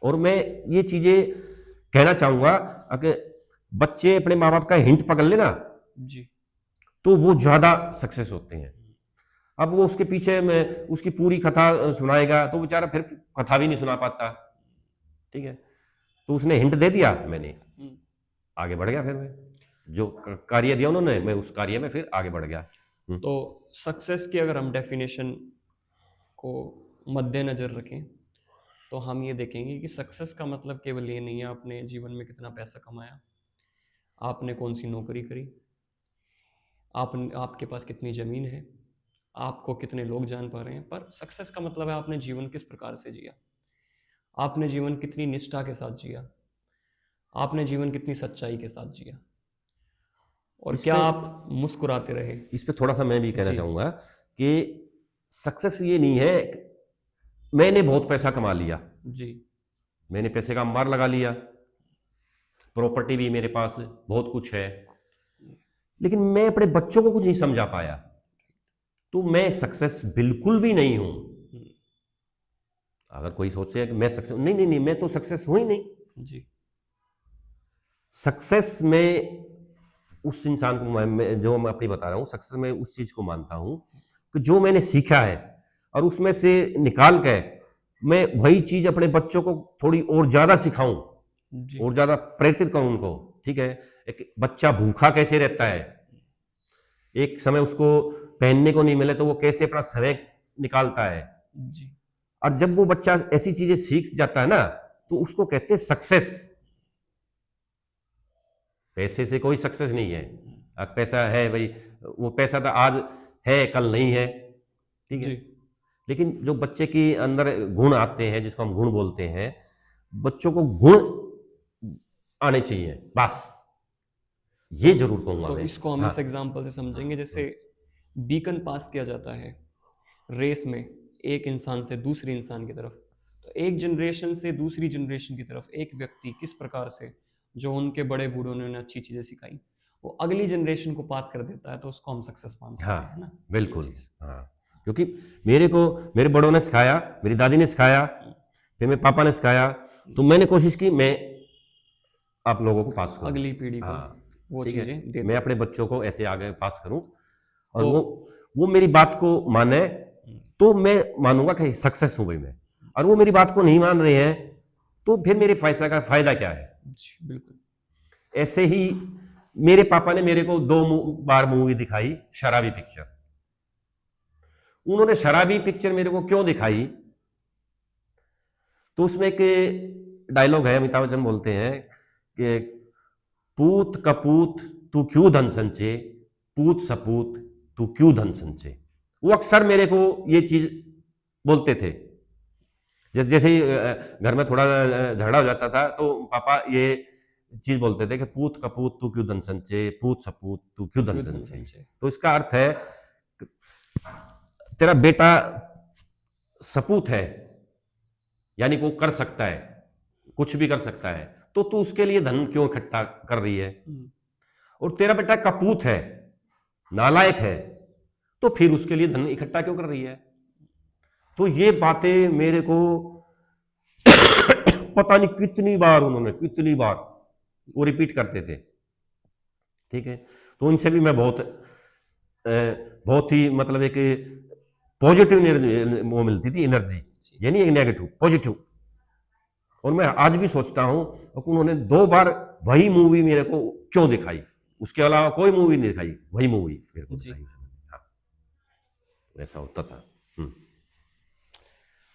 और मैं ये चीजें कहना चाहूंगा, अगर बच्चे अपने माँ बाप का हिंट पकड़ लेना जी, तो वो ज्यादा सक्सेस होते हैं। अब वो उसके पीछे में उसकी पूरी कथा सुनाएगा तो बेचारा फिर कथा भी नहीं सुना पाता, ठीक है। तो उसने हिंट दे दिया, मैंने आगे बढ़ गया, फिर मैं जो कार्य दिया उन्होंने, मैं उस कार्य में फिर आगे बढ़ गया। तो सक्सेस की अगर हम डेफिनेशन को मद्देनजर रखें तो हम ये देखेंगे कि सक्सेस का मतलब केवल ये नहीं है आपने जीवन में कितना पैसा कमाया, आपने कौन सी नौकरी करी, आपके पास कितनी ज़मीन है, आपको कितने लोग जान पा रहे हैं, पर सक्सेस का मतलब है आपने जीवन किस प्रकार से जिया, आपने जीवन कितनी निष्ठा के साथ जिया, आपने जीवन कितनी सच्चाई के साथ जिया, और क्या आप मुस्कुराते रहे। इस पे थोड़ा सा मैं भी कहना चाहूंगा कि सक्सेस ये नहीं है मैंने बहुत पैसा कमा लिया, जी। मैंने पैसे का अंबार लगा लिया, प्रॉपर्टी भी मेरे पास बहुत कुछ है, लेकिन मैं अपने बच्चों को कुछ नहीं समझा पाया, तो मैं सक्सेस बिल्कुल भी नहीं हूं। अगर कोई सोचे कि मैं सक्सेस, नहीं नहीं नहीं, मैं तो सक्सेस हूं ही नहीं। जी। सक्सेस में उस इंसान को जो मैं अपनी बता रहा हूं, सक्सेस में उस चीज को मानता हूं कि जो मैंने सीखा है और उसमें से निकाल के मैं वही चीज अपने बच्चों को थोड़ी और ज्यादा सिखाऊं जी। और ज्यादा प्रेरित करूं उनको। ठीक है, एक बच्चा भूखा कैसे रहता है, एक समय उसको पहनने को नहीं मिले तो वो कैसे अपना समय निकालता है, जी। और जब वो बच्चा ऐसी चीजें सीख जाता है ना, तो उसको कहते हैं सक्सेस। पैसे से कोई सक्सेस नहीं है। अब पैसा है भाई, वो पैसा तो आज है कल नहीं है, ठीक है, जी। लेकिन जो बच्चे के अंदर गुण आते हैं, जिसको हम गुण बोलते हैं, बच्चों को गुण आने चाहिए, बस ये जरूर कहूंगा तो मैं। इसको हम हाँ इस एग्जांपल से समझेंगे, जैसे बीकन पास किया जाता है रेस में एक इंसान से दूसरी इंसान की तरफ, तो एक जनरेशन से दूसरी जनरेशन की तरफ एक व्यक्ति किस प्रकार से, जो उनके बड़े बूढ़ों ने उन्हें अच्छी चीज़ें सिखाई, वो अगली जनरेशन को पास कर देता है, तो उसको हम सक्सेस मान सकते हैं, है हाँ ना। ये बिल्कुल। चीज़। हाँ, क्योंकि मेरे को मेरे बड़ों ने सिखाया, मेरी दादी ने सिखाया, फिर मेरे पापा ने सिखाया, तो मैंने कोशिश की मैं आप लोगों को पास करूं। अगली पीढ़ी को हाँ वो ठीक है, चीज़ें दे मैं दूं। अपने बच्चों को ऐसे आगे पास करूं, और तो वो मेरी बात को माने, तो मैं मानूंगा कि सक्सेस हूं भाई मैं। और वो मेरी बात को नहीं मान रहे हैं, तो फिर मेरे पैसा का फायदा क्या है। जी बिल्कुल। ऐसे ही मेरे पापा ने मेरे को 2 बार मूवी दिखाई, शराबी पिक्चर। उन्होंने शराबी पिक्चर मेरे को क्यों दिखाई, तो उसमें एक डायलॉग है, अमिताभ बच्चन बोलते हैं कि पूत कपूत तू क्यों धन संचे, पूत सपूत तू क्यों धन संचे। वो अक्सर मेरे को ये चीज बोलते थे। जैसे ही घर में थोड़ा झगड़ा हो जाता था, तो पापा ये चीज बोलते थे कि पूत कपूत तू क्यों धन संचे, पूत सपूत तू तो क्यों धन क्यों धन संचे। संचय। तो इसका अर्थ है तेरा बेटा सपूत है, यानी वो कर सकता है, कुछ भी कर सकता है, तो तू उसके लिए धन क्यों इकट्ठा कर रही है। और तेरा बेटा कपूत है, नालायक है, तो फिर उसके लिए धन इकट्ठा क्यों कर रही है। तो ये बातें मेरे को पता नहीं कितनी बार उन्होंने, कितनी बार वो रिपीट करते थे। ठीक है, तो उनसे भी मैं बहुत ही मतलब एक पॉजिटिव वो मिलती थी एनर्जी, यानी एक नेगेटिव पॉजिटिव। और मैं आज भी सोचता हूं कि उन्होंने 2 बार वही मूवी मेरे को क्यों दिखाई, उसके अलावा कोई मूवी नहीं दिखाई, वही मूवी मेरे को जी। दिखाई। हाँ, ऐसा होता था।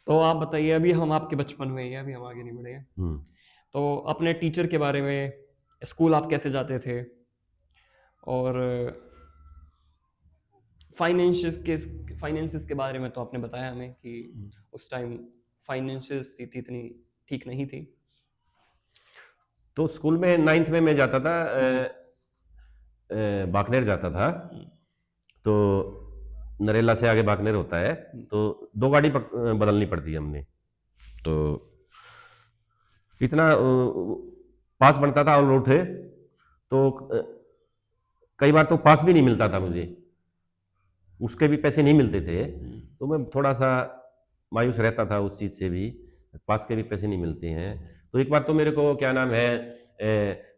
तो आप बताइए, अभी हम आपके बचपन में ही हैं, अभी हम आगे नहीं बढ़े हैं, तो अपने टीचर के बारे में, स्कूल आप कैसे जाते थे, और फाइनेंसिस के बारे में तो आपने बताया हमें कि उस टाइम फाइनेंशियल स्थिति इतनी ठीक नहीं थी। तो स्कूल में 9th में मैं जाता था, जी। बाकनेर जाता था। तो नरेला से आगे बाकनेर होता है, तो 2 गाड़ी बदलनी पड़ती है हमने। तो इतना पास बनता था ऑल रोड थे, तो कई बार तो पास भी नहीं मिलता था मुझे, उसके भी पैसे नहीं मिलते थे, तो मैं थोड़ा सा मायूस रहता था उस चीज़ से भी, पास के भी पैसे नहीं मिलते हैं। तो एक बार तो मेरे को क्या नाम है,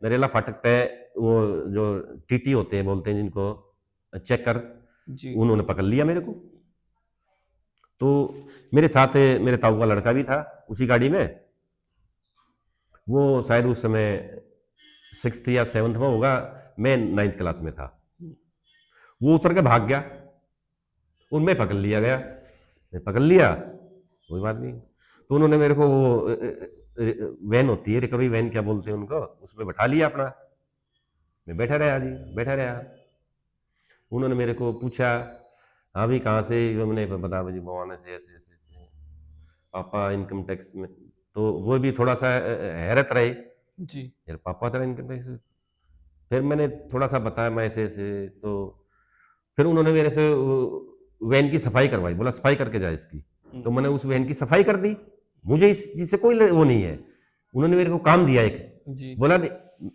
नरेला फाटक पे वो जो टीटी होते हैं, बोलते हैं जिनको, चेकर, जी। उन्होंने पकड़ लिया मेरे को। तो मेरे साथ मेरे ताऊ का लड़का भी था उसी गाड़ी में, वो शायद उस समय 6th या 7th में होगा, मैं 9th क्लास में था। वो उतर के भाग गया, उनमें पकड़ लिया गया, मैं पकड़ लिया, कोई बात नहीं। तो उन्होंने मेरे को वो वैन होती है, रिकवरी वैन क्या बोलते हैं उनको, उसमें बैठा लिया अपना, मैं बैठा रहा जी, बैठा रहा। उन्होंने मेरे को पूछा, हाँ भी कहाँ से, मैंने बता जी भवाना से, ऐसे ऐसे ऐसे, पापा इनकम टैक्स में। तो वो भी थोड़ा सा हैरत रहे, जी। यार पापा तेरा इनकम टैक्स। फिर मैंने थोड़ा सा बताया मैं ऐसे ऐसे, तो फिर उन्होंने मेरे से वैन की सफाई करवाई, बोला सफाई करके जा इसकी। तो मैंने हम्म, उस वैन की सफाई कर दी। मुझे इस चीज से कोई वो नहीं है। उन्होंने मेरे को काम दिया एक, जी। बोला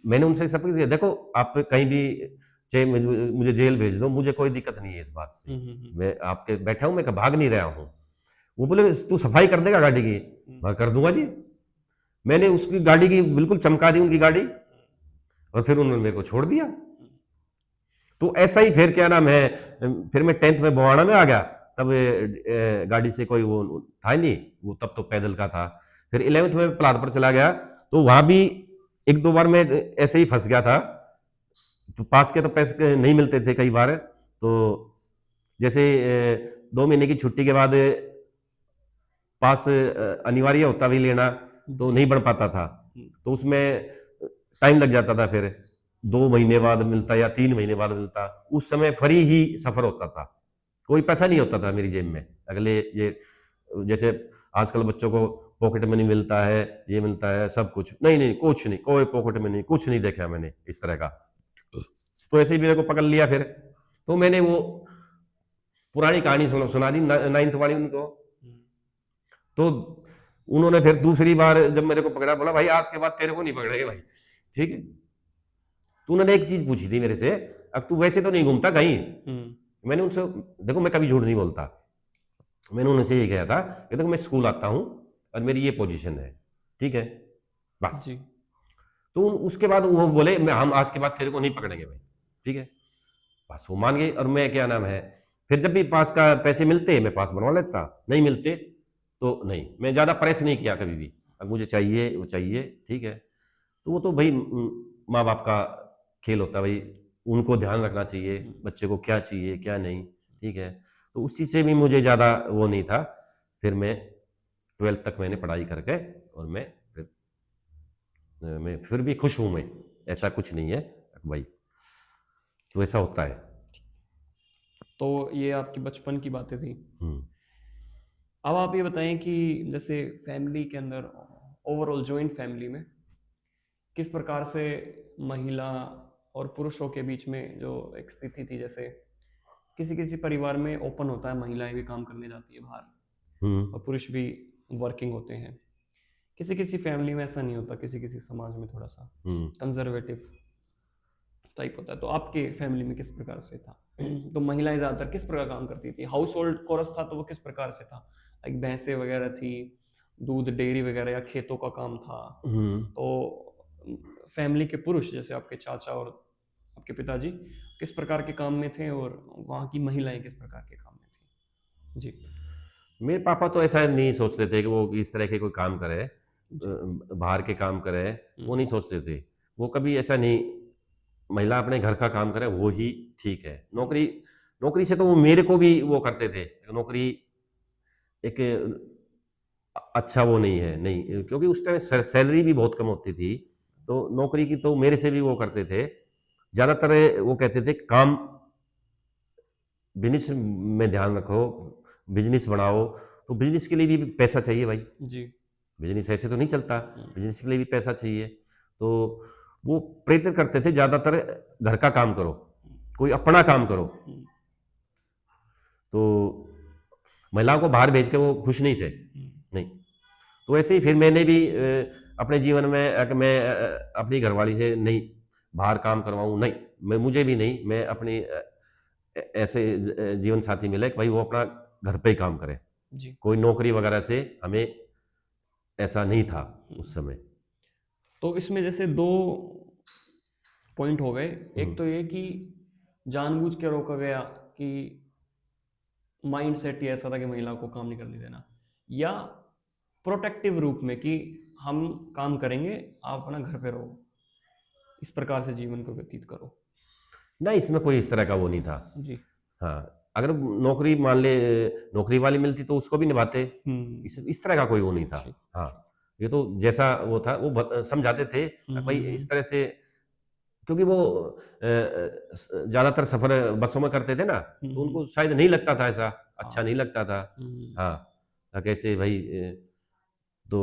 मैंने उनसे सब कुछ दिया, देखो आप कहीं भी चाहे मुझे जेल भेज दो, मुझे कोई दिक्कत नहीं है इस बात से। हम्म। मैं आपके बैठा हूं, मैं भाग नहीं रहा हूं। वो बोले तू सफाई कर देगा गाड़ी की? मैं कर दूंगा जी। मैंने उसकी गाड़ी की बिल्कुल चमका दी, उनकी गाड़ी, और फिर उन्होंने मेरे को छोड़ दिया। तो ऐसा ही फिर क्या नाम है, फिर मैं 10th में बोहाना में आ गया। तब गाड़ी से कोई वो था ही नहीं, वो तब तो पैदल का था। फिर 11th में पलाद पर चला गया, तो वहां भी एक दो बार मैं ऐसे ही फंस गया था। तो पास के तो पैसे नहीं मिलते थे कई बार। तो जैसे 2 महीने की छुट्टी के बाद पास अनिवार्य होता भी लेना, तो जी। नहीं बढ़ पाता था। हम्म, तो उसमें टाइम लग जाता था, फिर 2 महीने बाद मिलता या 3 महीने बाद मिलता। उस समय फ्री ही सफर होता था, कोई पैसा नहीं होता था मेरी जेब में। अगले ये जैसे आजकल बच्चों को पॉकेट मनी मिलता है, ये मिलता है सब कुछ, नहीं नहीं कुछ नहीं, कोई पॉकेट मनी कुछ नहीं देखा मैंने इस तरह का। तो ऐसे ही मेरे को पकड़ लिया फिर। तो मैंने वो पुरानी कहानी सुना दी 9th वाली उनको। हम्म, तो उन्होंने फिर दूसरी बार जब मेरे को पकड़ा, बोला भाई आज के बाद तेरे को नहीं पकड़ेंगे भाई, ठीक है। तो उन्होंने एक चीज पूछी थी मेरे से, अब तू वैसे तो नहीं घूमता कहीं? हम्म, मैंने उनसे, देखो मैं कभी झूठ नहीं बोलता, मैंने उनसे ये कहा था कि देखो मैं स्कूल आता हूँ और मेरी ये पोजीशन है, ठीक है, बस। जी। तो उसके बाद वो बोले मैं हम आज के बाद तेरे को नहीं पकड़ेंगे भाई, ठीक है। बस वो मान गए। और मैं क्या नाम है, फिर जब भी पास का पैसे मिलते मैं पास बनवा लेता, नहीं मिलते तो नहीं। मैं ज्यादा प्रेस नहीं किया कभी भी, अब मुझे चाहिए वो चाहिए, ठीक है। तो वो तो भाई माँ बाप का खेल होता है भाई, उनको ध्यान रखना चाहिए बच्चे को क्या चाहिए क्या नहीं, ठीक है। तो उस चीज़ से भी मुझे ज़्यादा वो नहीं था। फिर मैं 12th तक मैंने पढ़ाई करके, और मैं फिर भी खुश हूँ मैं, ऐसा कुछ नहीं है भाई। तो ऐसा होता है। तो ये आपकी बचपन की बातें थी। हम्म। अब आप ये बताएं कि जैसे फैमिली के अंदर, ओवरऑल जॉइंट फैमिली में किस प्रकार से महिला और पुरुषों के बीच में जो एक स्थिति थी, जैसे किसी किसी परिवार में ओपन होता है, महिलाएं भी काम करने जाती है बाहर हम्म। और पुरुष भी वर्किंग होते हैं। किसी किसी फैमिली में ऐसा नहीं होता, किसी किसी समाज में थोड़ा सा हम्म। कंजर्वेटिव टाइप होता है। तो आपके फैमिली में किस प्रकार से था? तो महिलाएं ज़्यादातर किस प्रकार काम करती थी? हाउस होल्ड कोरस था तो वो किस प्रकार से था? लाइक भैंसें वगैरह थी, दूध डेयरी वगैरह, या खेतों का काम था? हम्म। तो फैमिली के पुरुष जैसे आपके चाचा और आपके पिताजी किस प्रकार के काम में थे, और वहाँ की महिलाएं किस प्रकार के काम में थी? जी। मेरे पापा तो ऐसा नहीं सोचते थे कि वो इस तरह के कोई काम करे, जी। बाहर के काम करे, वो हम्म, नहीं सोचते थे। वो कभी ऐसा नहीं, महिला अपने घर का काम करे वो ही ठीक है। हम्म, नौकरी, नौकरी से तो वो मेरे को भी वो करते थे। नौकरी एक अच्छा वो नहीं है, नहीं, क्योंकि उस टाइम सैलरी भी बहुत कम होती थी। तो नौकरी की तो मेरे से भी वो करते थे ज्यादातर। वो कहते थे काम, बिजनेस में ध्यान रखो, बिजनेस बढ़ाओ। तो बिजनेस के लिए भी पैसा चाहिए भाई, जी। बिजनेस ऐसे तो नहीं चलता, हम्म, बिजनेस के लिए भी पैसा चाहिए। तो वो प्रेरित करते थे ज्यादातर, घर का काम करो, कोई अपना काम करो। हम्म, तो महिलाओं को बाहर भेज के वो खुश नहीं थे, हम्म, नहीं। तो ऐसे ही फिर मैंने भी अपने जीवन में मैं अपनी घरवाली से नहीं बाहर काम करवाऊं, नहीं, मैं मुझे भी नहीं, मैं अपनी ऐसे जीवन साथी मिले कि भाई वो अपना घर पे ही काम करे, जी। कोई नौकरी वगैरह से हमें ऐसा नहीं था उस हम्म। समय। तो इसमें जैसे दो पॉइंट हो गए। एक हम्म। तो ये कि जानबूझ के रोका गया कि माइंड सेट ही ऐसा था कि महिला को काम नहीं करने देना, या प्रोटेक्टिव रूप में कि हम काम करेंगे, आप अपना घर पे रहो, इस प्रकार से जीवन को व्यतीत करो। नहीं, इसमें कोई इस तरह का वो नहीं था। जी। हाँ, अगर नौकरी मान ले, नौकरी वाली मिलती तो उसको भी निभाते, हम्म। इस तरह का कोई वो नहीं था। ठीक। हाँ, ये तो जैसा वो था वो समझाते थे भाई हम्म। इस तरह से। क्योंकि वो ज्यादातर सफर बसों में करते थे ना, तो हम्म। उनको शायद नहीं लगता था ऐसा, अच्छा हाँ। नहीं लगता था। हम्म। हाँ, कैसे भाई तो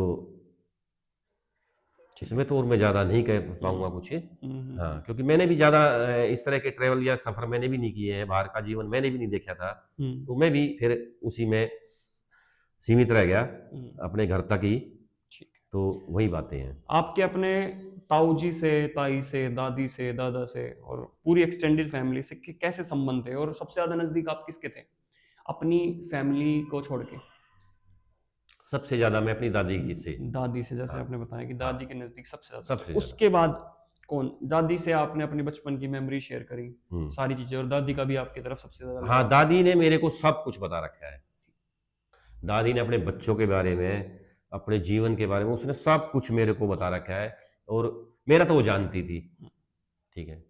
ठीक इसमें तो और मैं ज़्यादा नहीं कह पाऊँगा कुछ। हाँ, क्योंकि मैंने भी ज़्यादा इस तरह के ट्रैवल या सफ़र मैंने भी नहीं किए हैं, बाहर का जीवन मैंने भी नहीं देखा था। तो मैं भी फिर उसी में सीमित रह गया, अपने घर तक ही। ठीक है। तो वही बातें हैं। आपके अपने ताऊ जी से, ताई से, दादी से, दादा से और पूरी एक्सटेंडेड फैमिली से कैसे संबंध थे, और सबसे ज्यादा नजदीक आप किसके थे अपनी फैमिली को छोड़ के? सबसे ज़्यादा मैं अपनी दादी की से। दादी से, जैसे हाँ, आपने बताया कि हाँ, दादी के नजदीक सबसे ज्यादा, सबसे तो ज़्यादा। उसके बाद कौन? दादी से आपने अपनी बचपन की मेमोरी शेयर करी, हुँ। सारी चीजें, और दादी का भी आपकी तरफ सबसे ज्यादा हाँ, लगाव था। दादी ने मेरे को सब कुछ बता रखा है। दादी ने अपने बच्चों के बारे में, अपने जीवन के बारे में, उसने सब कुछ मेरे को बता रखा है। और मेरा तो वो जानती थी, ठीक है?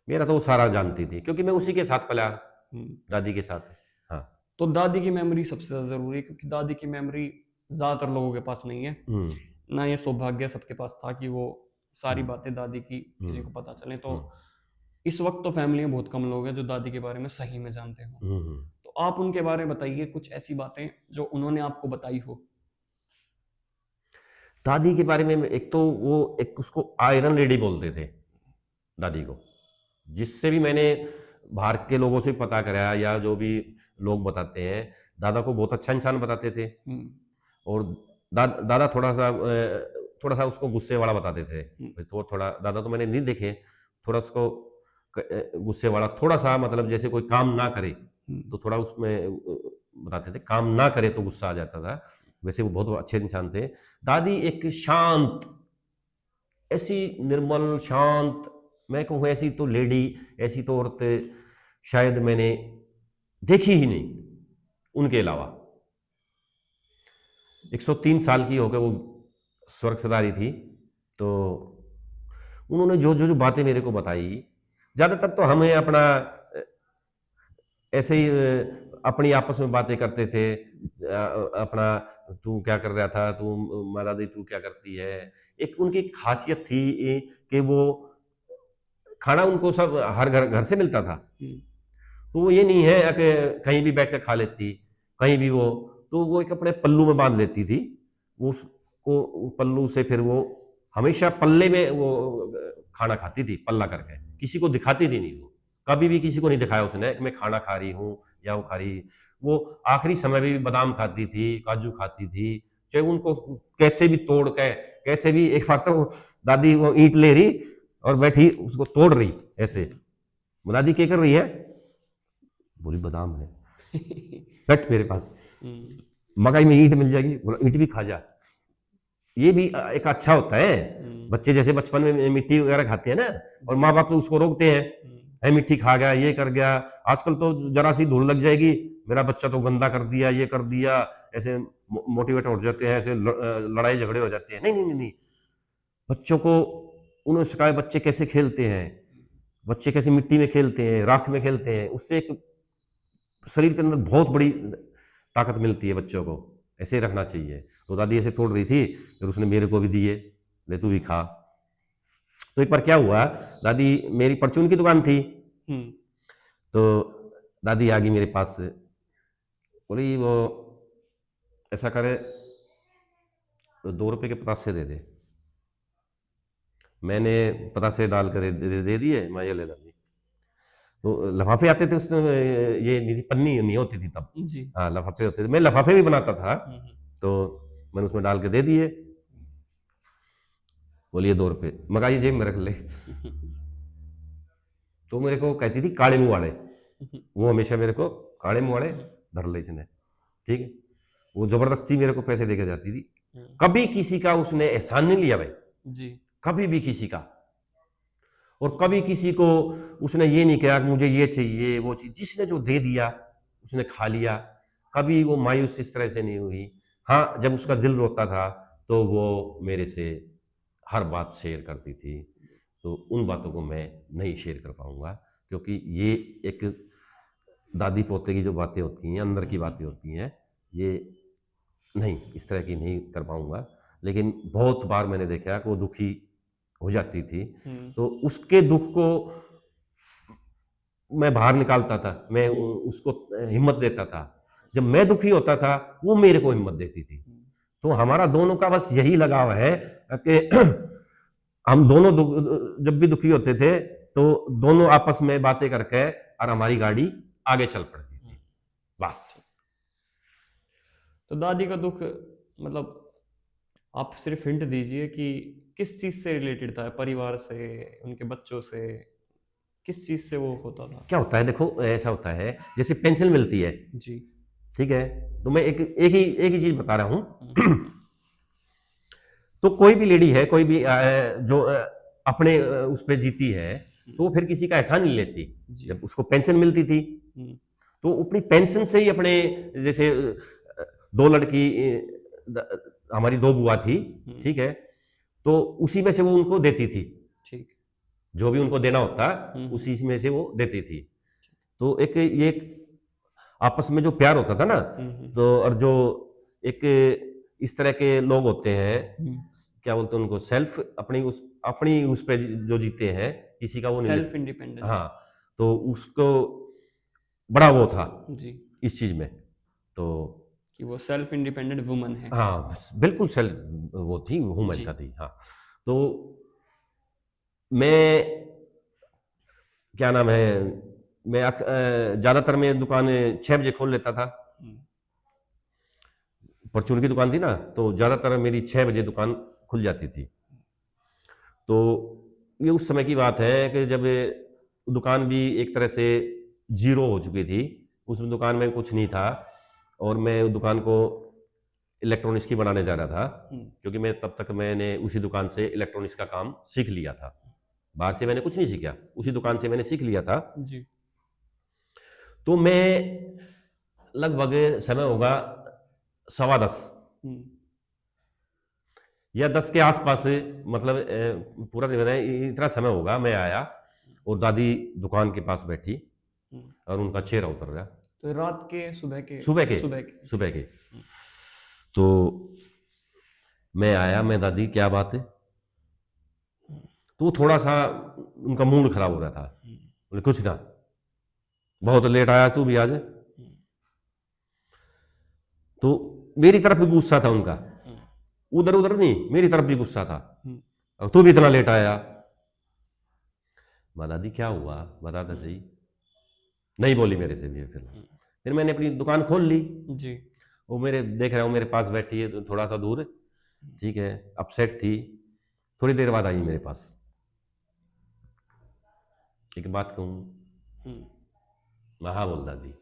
मेरा तो वो सारा जानती थी, क्योंकि मैं उसी के साथ पला, हम्म। दादी के साथ। हाँ। तो दादी की मेमोरी सबसे ज्यादा जरूरी है, क्योंकि दादी की मेमोरी ज्यादातर लोगों के पास नहीं है हुँ, ना। ये सौभाग्य सबके पास था कि वो सारी हुँ, बातें दादी की हुँ, किसी को पता चले। तो हुँ, इस वक्त तो फैमिली में बहुत कम लोग हैं जो दादी के बारे में सही में जानते हो। हुँ, हुँ। तो आप उनके बारे में बताइए कुछ ऐसी बातें जो उन्होंने आपको बताई हो। दादी के बारे में एक तो वो एक उसको आयरन लेडी बोलते थे, दादी को। जिससे भी मैंने बाहर के लोगों से पता कराया या जो भी लोग बताते हैं, दादा को बहुत अच्छा इंसान बताते थे। हम्म। और दादा थोड़ा सा उसको गुस्से वाला बताते थे। हम्म। भाई तो थोड़ा दादा तो मैंने नहीं देखे, थोड़ा उसको गुस्से वाला, थोड़ा सा मतलब जैसे कोई काम ना करे हम्म। तो थोड़ा उसमें बताते थे, काम ना करे तो गुस्सा आ जाता था। वैसे वो बहुत अच्छे इंसान थे। दादी एक शांत, ऐसी निर्मल शांत, मैं कहूँ ऐसी तो लेडी, ऐसी तो औरत शायद मैंने देखी ही नहीं उनके अलावा। 103 साल की होकर वो स्वर्ग सदारी थी। तो उन्होंने जो जो जो बातें मेरे को बताई, ज़्यादातर तो हमें अपना ऐसे ही अपनी आपस में बातें करते थे। अपना तू क्या कर रहा था, तू माँ दादी तू क्या करती है। एक उनकी खासियत थी कि वो खाना उनको सब हर घर घर से मिलता था। हम्म। तो वो ये नहीं है कि कहीं भी बैठ कर खा लेती, कहीं भी वो, तो वो एक अपने पल्लू में बांध लेती थी। वो उसको पल्लू से फिर वो हमेशा पल्ले में वो खाना खाती थी, पल्ला करके, किसी को दिखाती थी नहीं। वो कभी भी किसी को नहीं दिखाया उसने कि मैं खाना खा रही हूँ या वो खा रही। वो आखिरी समय में भी बादाम खाती थी, काजू खाती थी, चाहे उनको कैसे भी तोड़ के, कैसे भी। एक बार तो दादी वो ईंट ले रही और बैठी उसको तोड़ रही ऐसे। दादी क्या कर रही है, बोली बादाम है, कट मेरे पास, हम्म। मकई में ईंट मिल जाएगी, बोला ईंट भी खा जा। ये भी एक अच्छा होता है। हम्म। बच्चे जैसे बचपन में मिट्टी वगैरह खाते हैं ना, और जी। माँ बाप तो उसको रोकते हैं, हम्म। है मिट्टी खा गया, ये कर गया। आजकल तो जरा सी धूल लग जाएगी, मेरा बच्चा तो गंदा कर दिया, ये कर दिया, ऐसे मोटिवेट हो जाते हैं, ऐसे लड़ाई झगड़े हो जाते हैं। नहीं नहीं नहीं नहीं, बच्चों को उन्होंने सिखाया बच्चे कैसे खेलते हैं, बच्चे कैसे मिट्टी में खेलते हैं, राख में खेलते हैं, उससे एक शरीर के अंदर बहुत बड़ी ताकत मिलती है बच्चों को। ऐसे रखना चाहिए। तो दादी ऐसे तोड़ रही थी, फिर उसने मेरे को भी दिए, ले तू भी खा। तो एक बार क्या हुआ, दादी, मेरी परचून की दुकान थी, हम्म। तो दादी आ गई मेरे पास से, बोली वो ऐसा करे तो 2 रुपए के पतासे दे दे। मैंने पतासे डाल कर दे दिए, मैं ये ले दादी। तो लफाफे आते थे उसमें, ये नहीं थी, पन्नी नहीं होती थी तब। जी। हाँ, लफाफे होते थे, मैं लफाफे भी बनाता था। हम्म। तो मैंने उसमें डाल के दे दिए। बोलिए 2 रुपए, मगा ये जेब में रख ले। तो मेरे को कहती थी काले मुंह वाले, वो हमेशा मेरे को काले मुंह वाले धर ले इसने, ठीक है। वो जबरदस्ती मेरे को पैसे देके जाती थी। कभी किसी का उसने एहसान नहीं लिया भाई, जी। कभी भी किसी का। और कभी किसी को उसने ये नहीं कहा कि मुझे ये चाहिए वो चीज, जिसने जो दे दिया उसने खा लिया। कभी वो मायूस इस तरह से नहीं हुई। हाँ, जब उसका दिल रोता था तो वो मेरे से हर बात शेयर करती थी। तो उन बातों को मैं नहीं शेयर कर पाऊंगा, क्योंकि ये एक दादी पोते की जो बातें होती हैं, अंदर की बातें होती हैं, ये नहीं, इस तरह की नहीं कर पाऊंगा। लेकिन बहुत बार मैंने देखा कि वो दुखी हो जाती थी, हम्म। तो उसके दुख को मैं बाहर निकालता था, मैं उसको हिम्मत देता था। जब मैं दुखी होता था वो मेरे को हिम्मत देती थी। तो हमारा दोनों का बस यही लगाव है कि हम दोनों जब भी दुखी होते थे तो दोनों आपस में बातें करके और हमारी गाड़ी आगे चल पड़ती थी बस। तो दादी का दुख मतलब आप सिर्फ हिंट दीजिए कि किस चीज से रिलेटेड था, परिवार से, उनके बच्चों से, किस चीज से वो होता था? क्या होता है, देखो ऐसा होता है जैसे पेंशन मिलती है, जी। ठीक है, तो मैं एक ही चीज बता रहा हूं। तो कोई भी लेडी है, कोई भी जो अपने उस पर जीती है, तो वो फिर किसी का एहसान नहीं लेती। जी। जब उसको पेंशन मिलती थी तो अपनी पेंशन से ही अपने, जैसे दो लड़की, हमारी दो बुआ थी, ठीक है, तो उसी में से वो उनको देती थी, ठीक, जो भी उनको देना होता उसी में से वो देती थी। तो एक ये आपस में जो प्यार होता था ना, तो और जो एक इस तरह के लोग होते हैं, क्या बोलते हैं उनको, सेल्फ अपनी उस पे जो जीते हैं, किसी का वो नहीं सेल्फ इंडिपेंडेंट। हाँ, तो उसको बड़ा वो था जी, इस चीज में, तो कि वो सेल्फ इंडिपेंडेंट वुमन है। हाँ बिल्कुल सेल्फ वो थी, वुमेन का थी। हाँ, तो मैं, क्या नाम है, मैं ज्यादातर मैं दुकान 6 बजे खोल लेता था। परचून की दुकान थी ना, तो ज्यादातर मेरी 6 बजे दुकान खुल जाती थी। तो ये उस समय की बात है कि जब दुकान भी एक तरह से जीरो हो चुकी थी, उस दुकान में कुछ नहीं था, और मैं दुकान को इलेक्ट्रॉनिक्स की बनाने जा रहा था, क्योंकि मैं तब तक मैंने उसी दुकान से इलेक्ट्रॉनिक्स का काम सीख लिया था। बाहर से मैंने कुछ नहीं सीखा, उसी दुकान से मैंने सीख लिया था जी। तो मैं लगभग समय होगा 10:15 या 10 के आसपास, मतलब पूरा दिन नहीं, इतना समय होगा, मैं आया और दादी दुकान के पास बैठी और उनका चेहरा उतर गया। तो रात के, सुबह के? सुबह के। तो मैं आया, मैं दादी क्या बात है, तो वो थोड़ा सा उनका मूड खराब हो रहा था। बोले कुछ ना, बहुत लेट आया तू भी आज। तो मेरी तरफ भी गुस्सा था उनका, उधर उधर नहीं, मेरी तरफ भी गुस्सा था, और तू भी इतना लेट आया। दादी क्या हुआ, बता तो सही। नहीं बोली मेरे से भी। फिर मैंने अपनी दुकान खोल ली जी। वो मेरे देख रहा हूँ मेरे पास बैठी है, तो थोड़ा सा दूर, ठीक है, अपसेट थी। थोड़ी देर बाद आई मेरे पास, एक बात कहूँ, हाँ बोल दादी,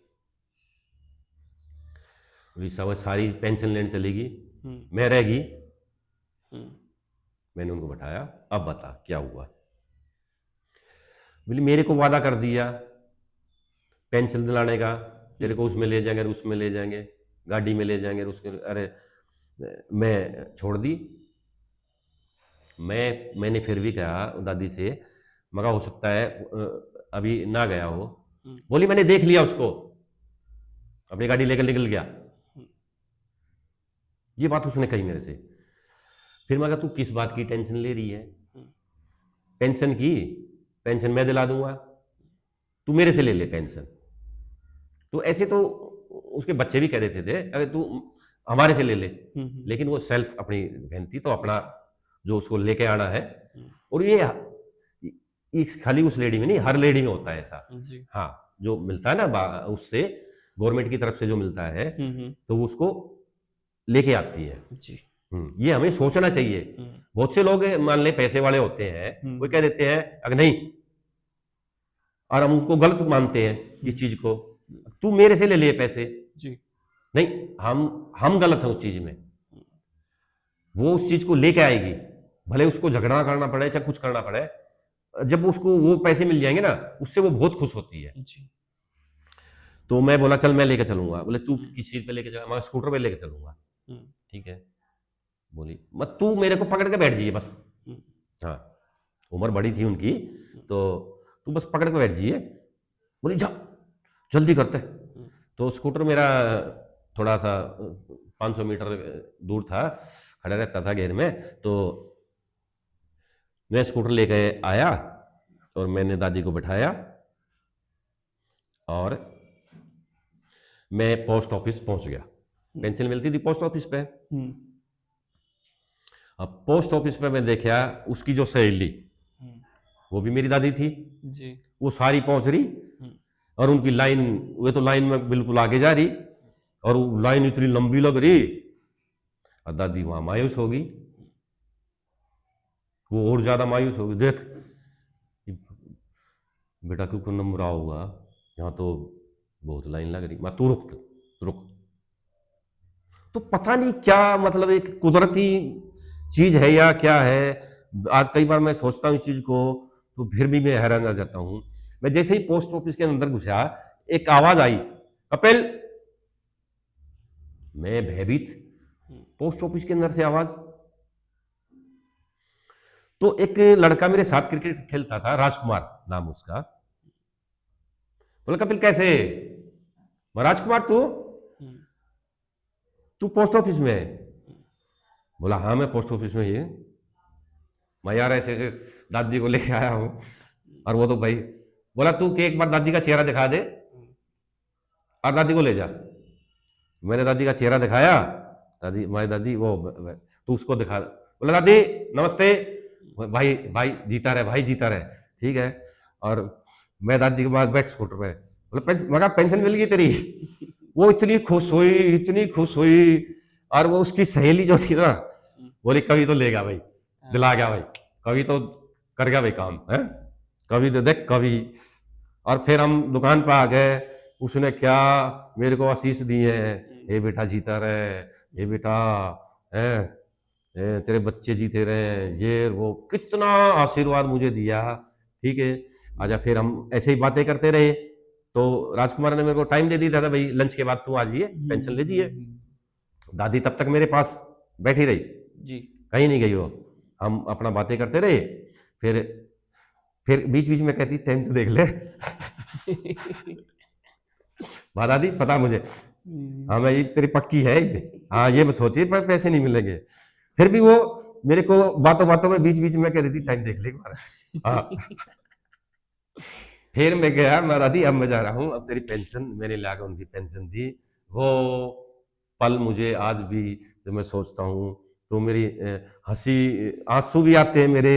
सब सारी पेंशन लेने चलेगी, मैं रहेगी। मैंने उनको बैठाया, अब बता क्या हुआ। बोली मेरे को वादा कर दिया पेंशन दिलाने का, तेरे को उसमें ले जाएंगे, उसमें ले जाएंगे, गाड़ी में ले जाएंगे, उसके, अरे मैं छोड़ दी। मैंने फिर भी कहा दादी से, मगर हो सकता है अभी ना गया हो। बोली मैंने देख लिया उसको, अपनी गाड़ी लेकर निकल गया। ये बात उसने कही मेरे से। फिर मैं कहा तू किस बात की टेंशन ले रही है, पेंशन की, पेंशन मैं दिला दूंगा, तू मेरे से ले ले पेंशन। तो ऐसे तो उसके बच्चे भी कह देते थे अगर तू हमारे से ले ले, लेकिन वो सेल्फ अपनी बहन थी, तो अपना जो उसको लेके आना है। और ये खाली उस लेडी में नहीं, हर लेडी में होता है ऐसा। हाँ, जो मिलता है ना उससे, गवर्नमेंट की तरफ से जो मिलता है, तो वो उसको लेके आती है जी। ये हमें सोचना चाहिए। बहुत से लोग मान ले पैसे वाले होते हैं, वो कह देते हैं अगर नहीं, और हम उनको गलत मानते हैं इस चीज को, तू मेरे से ले लिए पैसे जी। नहीं, हम गलत हैं उस चीज में। वो उस चीज को लेके आएगी, भले उसको झगड़ा करना पड़े चाहे कुछ करना पड़े, जब उसको वो पैसे मिल जाएंगे ना, उससे वो बहुत खुश होती है जी। तो मैं बोला चल मैं लेके चलूंगा। बोले तू किस चीज पे लेके चला? मैं स्कूटर पे लेके चलूंगा। ठीक है। बोली मत तू मेरे को पकड़ के बैठ जाइए बस। हाँ, उम्र बड़ी थी उनकी, तो तू बस पकड़ के बैठ जाइए। बोली जा जल्दी करते। तो स्कूटर मेरा थोड़ा सा 500 मीटर दूर था, खड़ा रहता था घेर में, तो मैं स्कूटर लेके आया और मैंने दादी को बैठाया और मैं पोस्ट ऑफिस पहुंच गया। पेंसिल मिलती थी पोस्ट ऑफिस पे। अब पोस्ट ऑफिस पे मैं देखा उसकी जो सहेली, हम्म, वो भी मेरी दादी थी, जी। वो सारी पहुंच रही, हम्म, और उनकी लाइन, वे तो लाइन में बिल्कुल आगे जा रही, और वो लाइन इतनी लंबी लग रही, और दादी वहां मायूस होगी, वो और ज्यादा मायूस होगी, देख बेटा क्यों नंबर होगा, यहाँ तो बहुत लाइन लग रही, मैं तू रुक, तू रुक। तो पता नहीं क्या मतलब एक कुदरती चीज है या क्या है। आज कई बार मैं सोचता हूँ इस चीज को, तो फिर भी मैं हैरान रह जाता हूँ। मैं जैसे ही पोस्ट ऑफिस के अंदर घुसा, एक आवाज आई, कपिल। मैं भयभीत, पोस्ट ऑफिस के अंदर से आवाज। तो एक लड़का मेरे साथ क्रिकेट खेलता था, राजकुमार नाम उसका, बोला कपिल कैसे, मैं राजकुमार, तू हम्म, तू पोस्ट ऑफिस में है? बोला हाँ मैं पोस्ट ऑफिस में ही है, मैं यार ऐसे ऐसे दादी को लेके आया हूँ। और वो तो भाई बोला तू कि एक बार दादी का चेहरा दिखा दे और दादी को ले जा। मैंने दादी का चेहरा दिखाया, दादी, हमारी दादी, वो तू उसको दिखा, बोला दादी नमस्ते, भाई भाई जीता रहे, भाई जीता रहे, ठीक है। और मैं दादी के पास बैठ स्कूटर पे, बोला मगर पेंशन मिल गई तेरी। वो इतनी खुश हुई, इतनी खुश हुई। और वो उसकी सहेली जो थी ना, बोली कभी तो लेगा भाई, दिला गया भाई, कभी तो कर गया भाई काम है, कभी तो देख कभी। और फिर हम दुकान पर आ गए, उसने क्या मेरे को आशीष दी है, ये बेटा जीता रहे, ये बेटा है, तेरे बच्चे जीते रहे, ये वो कितना आशीर्वाद मुझे दिया, ठीक है। आजा, फिर हम ऐसे ही बातें करते रहे। तो राजकुमार ने मेरे को टाइम दे दिया था, भाई लंच के बाद तू आ जाइए, पेंशन ले जाइए। दादी तब तक मेरे पास बैठी रही, जी। कहीं नहीं गई वो, हम अपना बातें करते रहे। फिर बीच बीच में कहती टाइम तो देख ले। हाँ दादी पता मुझे, हाँ मैं ये तेरी पक्की है, हाँ ये मत सोचिए पर पैसे नहीं मिलेंगे। फिर भी वो मेरे को बातों बातों में बीच बीच में कह देती टाइम देख ले एक बार। हाँ। फिर मैं गया, मैं दादी अब मैं जा रहा हूँ, अब तेरी पेंशन, मैंने लाकर उनकी पेंशन दी। वो पल मुझे आज भी जब मैं सोचता हूँ तो मेरी हंसी, आंसू भी आते हैं मेरे,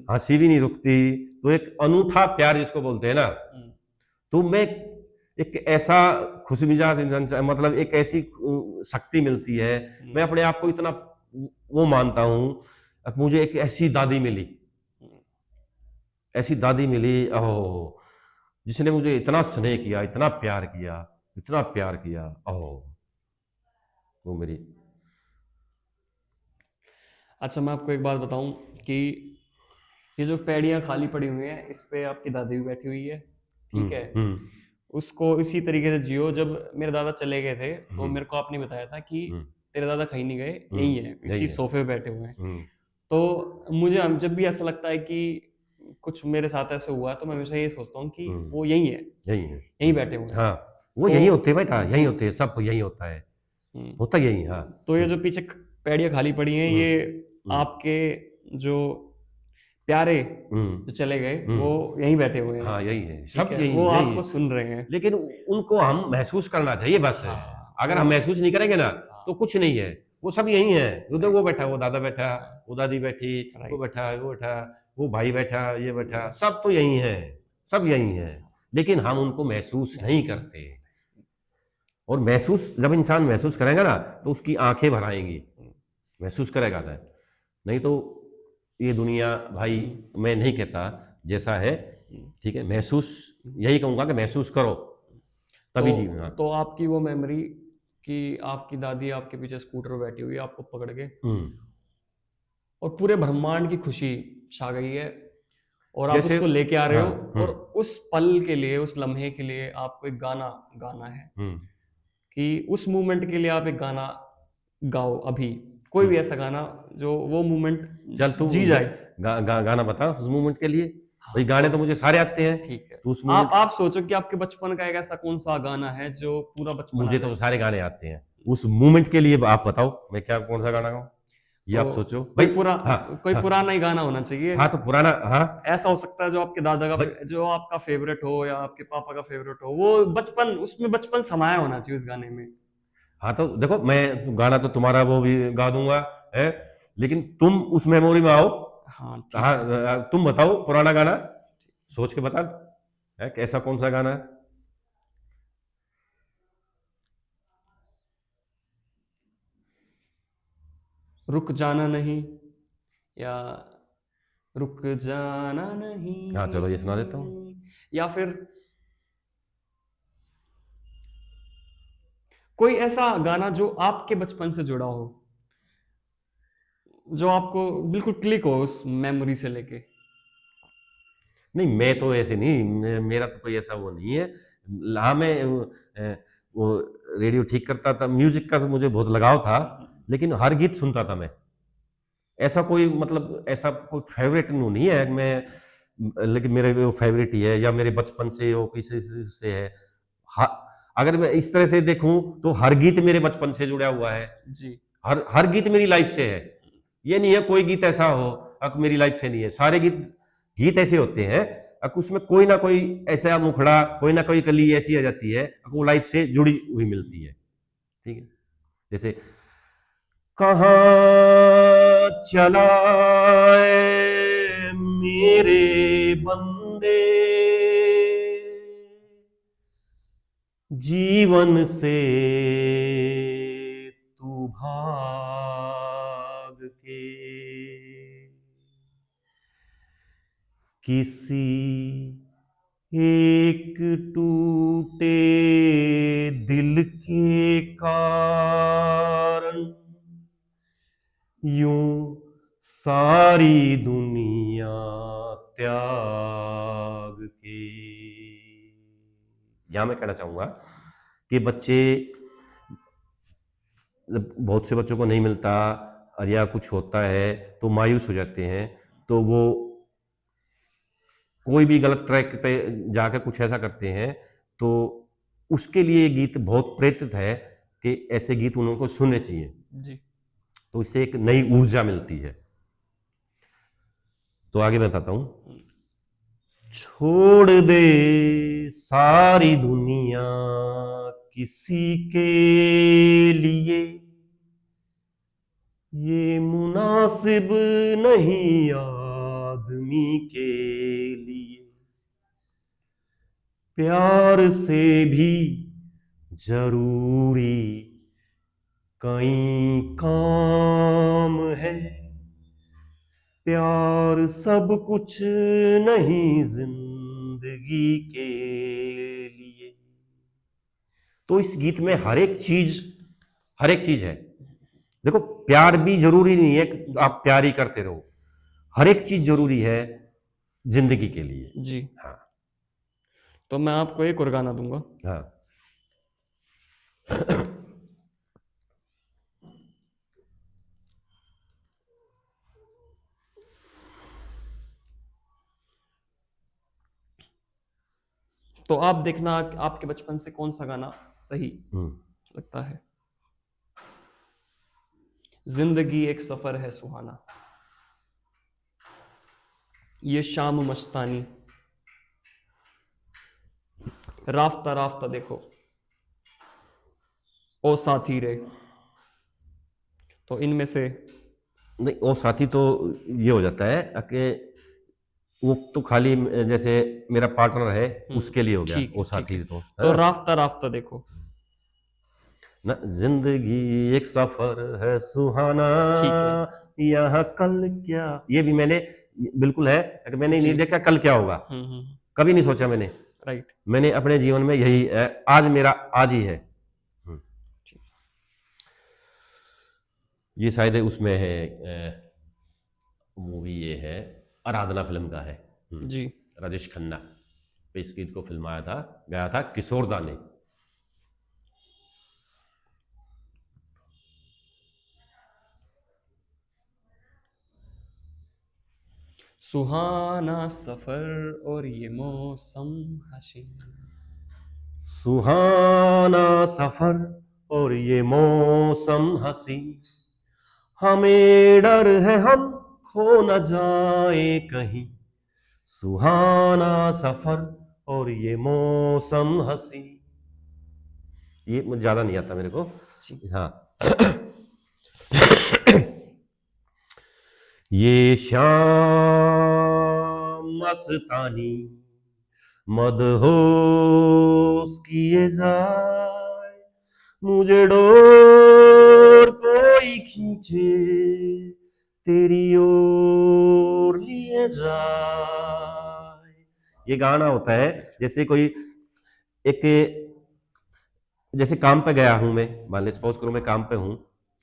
हंसी भी नहीं रुकती। तो एक अनूठा प्यार जिसको बोलते हैं ना, तो मैं एक ऐसा खुशमिजाज इंसान, मतलब एक ऐसी शक्ति मिलती है, मैं अपने आप को इतना वो मानता हूँ। अब मुझे एक ऐसी दादी मिली, ऐसी दादी मिली, ओह, जिसने मुझे इतना स्नेह किया, इतना प्यार किया, इतना प्यार किया, ओह, वो मेरी। अच्छा मैं आपको एक बात बताऊं कि ये जो पैड़ियाँ खाली पड़ी हुई हैं इस पे आपकी दादी भी बैठी हुई है, ठीक है। उसको इसी तरीके से जियो। जब मेरे दादा चले गए थे तो मेरे को आपने बताया था कि तेरे दादा कहीं नहीं गए, यही है, इसी सोफे पे बैठे हुए हैं। तो मुझे जब भी ऐसा लगता है कि कुछ मेरे साथ ऐसे हुआ तो मैं हमेशा ये सोचता हूँ कि वो यही है, यहीं बैठे हुए हैं। हाँ वो तो यही होते हैं बेटा, यही होते हैं, सब यही होता है, होता यही। हाँ तो ये जो पीछे पैड़ियाँ खाली पड़ी हैं ये आपके जो प्यारे जो चले गए वो यहीं बैठे हुए हैं। हाँ यही है, ठीक सब है, यही वो यही आपको सुन रहे हैं। लेकिन उनको हम महसूस करना चाहिए बस। हाँ, अगर वो हम महसूस नहीं करेंगे ना तो कुछ नहीं है, वो सब यही है। उधर वो बैठा, वो दादा बैठा, वो दादी बैठी, वो बैठा, वो बैठा, वो भाई बैठा, ये बैठा, सब तो यही है, सब यही है। लेकिन हम उनको महसूस नहीं करते। और महसूस जब इंसान महसूस करेगा ना तो उसकी आंखें भर आएंगी, महसूस करेगा था। नहीं तो ये दुनिया भाई, मैं नहीं कहता जैसा है, ठीक है, महसूस यही कहूंगा कि महसूस करो तभी जीना। तो आपकी वो मेमोरी कि आपकी दादी आपके पीछे स्कूटर पर बैठी हुई है आपको पकड़ के, और पूरे ब्रह्मांड की खुशी छा गई है और आप उसको लेके आ रहे हो। और उस पल के लिए, उस लम्हे के लिए आपको एक गाना गाना है कि उस मोमेंट के लिए आप एक गाना गाओ अभी, कोई भी ऐसा गाना जो वो मोमेंट चल तू जी जाए। गाना बता उस मोमेंट के लिए। हाँ, भाई गाने तो मुझे सारे आते हैं, ठीक है। तो उस मोमेंट आप सोचो कि आपके बचपन का एक ऐसा कौन सा गाना है जो पूरा बचपन। मुझे तो सारे गाने आते हैं, उस मोमेंट के लिए आप बताओ मैं क्या कौन सा गाना गाऊं, ये तो आप सोचो कोई भाई। कोई पुराना ही गाना होना चाहिए। हाँ तो पुराना, हाँ ऐसा हो सकता है जो आपके दादा का जो आपका फेवरेट हो या आपके पापा का फेवरेट हो, वो बचपन, उसमें बचपन समाया होना चाहिए उस गाने में। हाँ तो देखो मैं गाना तो तुम्हारा वो भी गा दूंगा है, लेकिन तुम उस मेमोरी में आओ। हाँ ठीक हाँ, है। तुम बताओ पुराना गाना, सोच के बता है कैसा कौन सा गाना है। रुक जाना नहीं, या रुक जाना हाँ चलो ये सुना देता हूँ। नहीं, या फिर कोई ऐसा गाना जो आपके बचपन से जुड़ा हो, जो आपको बिल्कुल क्लिक हो उस मेमोरी से लेके। नहीं मैं तो ऐसे नहीं, मेरा तो कोई ऐसा वो नहीं है। हाँ मैं वो रेडियो ठीक करता था, म्यूजिक का मुझे बहुत लगाव था, लेकिन हर गीत सुनता था मैं। ऐसा कोई मतलब ऐसा कोई फेवरेट नहीं है मैं, लेकिन मेरे वो फेवरेट ही है, या मेरे बचपन से वो किसी से है। अगर मैं इस तरह से देखूं तो हर गीत मेरे बचपन से जुड़ा हुआ है। जी। हर हर गीत मेरी लाइफ से है। ये नहीं है कोई गीत ऐसा हो अब मेरी लाइफ से नहीं है। सारे गीत गीत ऐसे होते हैं अब उसमें कोई ना कोई ऐसा मुखड़ा, कोई ना कोई कली ऐसी आ जाती है वो लाइफ से जुड़ी हुई मिलती है। ठीक है, जैसे कहाँ चला है मेरे बंदे, जीवन से तू भाग के, किसी एक टूटे दिल के कारण यूं सारी दुनिया त्याग के। यहां मैं कहना चाहूंगा कि बच्चे, बहुत से बच्चों को नहीं मिलता और या कुछ होता है तो मायूस हो जाते हैं, तो वो कोई भी गलत ट्रैक पे जाकर कुछ ऐसा करते हैं, तो उसके लिए ये गीत बहुत प्रेरित है कि ऐसे गीत उनको सुनने चाहिए। जी। तो इससे एक नई ऊर्जा मिलती है। तो आगे मैं बताता हूं। छोड़ दे सारी दुनिया किसी के लिए, ये मुनासिब नहीं आदमी के लिए, प्यार से भी जरूरी कई काम है, प्यार सब कुछ नहीं जिंदगी के लिए। तो इस गीत में हर एक चीज है। देखो प्यार भी जरूरी नहीं है कि जी। आप प्यार ही करते रहो, हर एक चीज जरूरी है जिंदगी के लिए। जी। हाँ। तो मैं आपको एक और गाना दूंगा। हाँ। तो आप देखना आपके बचपन से कौन सा गाना सही लगता है। जिंदगी एक सफर है सुहाना, ये शाम मस्तानी, राफ्ता राफ्ता देखो, ओ साथी रे। तो इनमें से नहीं वो साथी तो ये हो जाता है कि वो तो खाली जैसे मेरा पार्टनर है उसके लिए हो गया ठीक वो है, ठीक है। साथी तो तो है राफ्ता राफ्ता देखो। ना। जिंदगी एक सफर है सुहाना, ठीक है। यहाँ कल क्या, ये भी मैंने बिल्कुल है कि मैंने नहीं देखा कल क्या होगा, कभी नहीं सोचा मैंने। राइट। मैंने अपने जीवन में यही है, आज मेरा आज ही है। ये शायद उसमें है मूवी, ये है आराधना फिल्म का है। जी। राजेश खन्ना पे इस गीत को फिल्माया था, गाया था किशोर दा ने। सुहाना सफर और ये मौसम हसीन, सुहाना सफर और ये मौसम हसी, हमें डर है हम खो न जाए कहीं, सुहाना सफर और ये मौसम हसी। ये ज्यादा नहीं आता मेरे को। हाँ। ये शाम मस्तानी मदहोश किए जाए, मुझे डोर कोई खींचे तेरी ओर लिए जाए। ये गाना होता है जैसे कोई एक, जैसे काम पे गया हूं मैं, मान ली सपोज करो मैं काम पे हूं,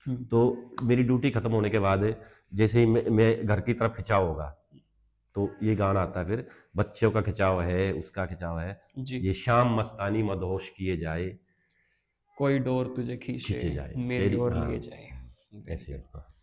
तो मेरी ड्यूटी खत्म होने के बाद जैसे ही मैं घर की तरफ खिंचाव होगा, तो ये गाना आता है, फिर बच्चों का खिंचाव है, उसका खिंचाव है, जी। ये शाम मस्तानी मदहोश किए जाए, कोई डोर तुझे खींचे खींचे जाए मेरी तेरी, ओर हाँ लिए जाए। ऐसे, हाँ।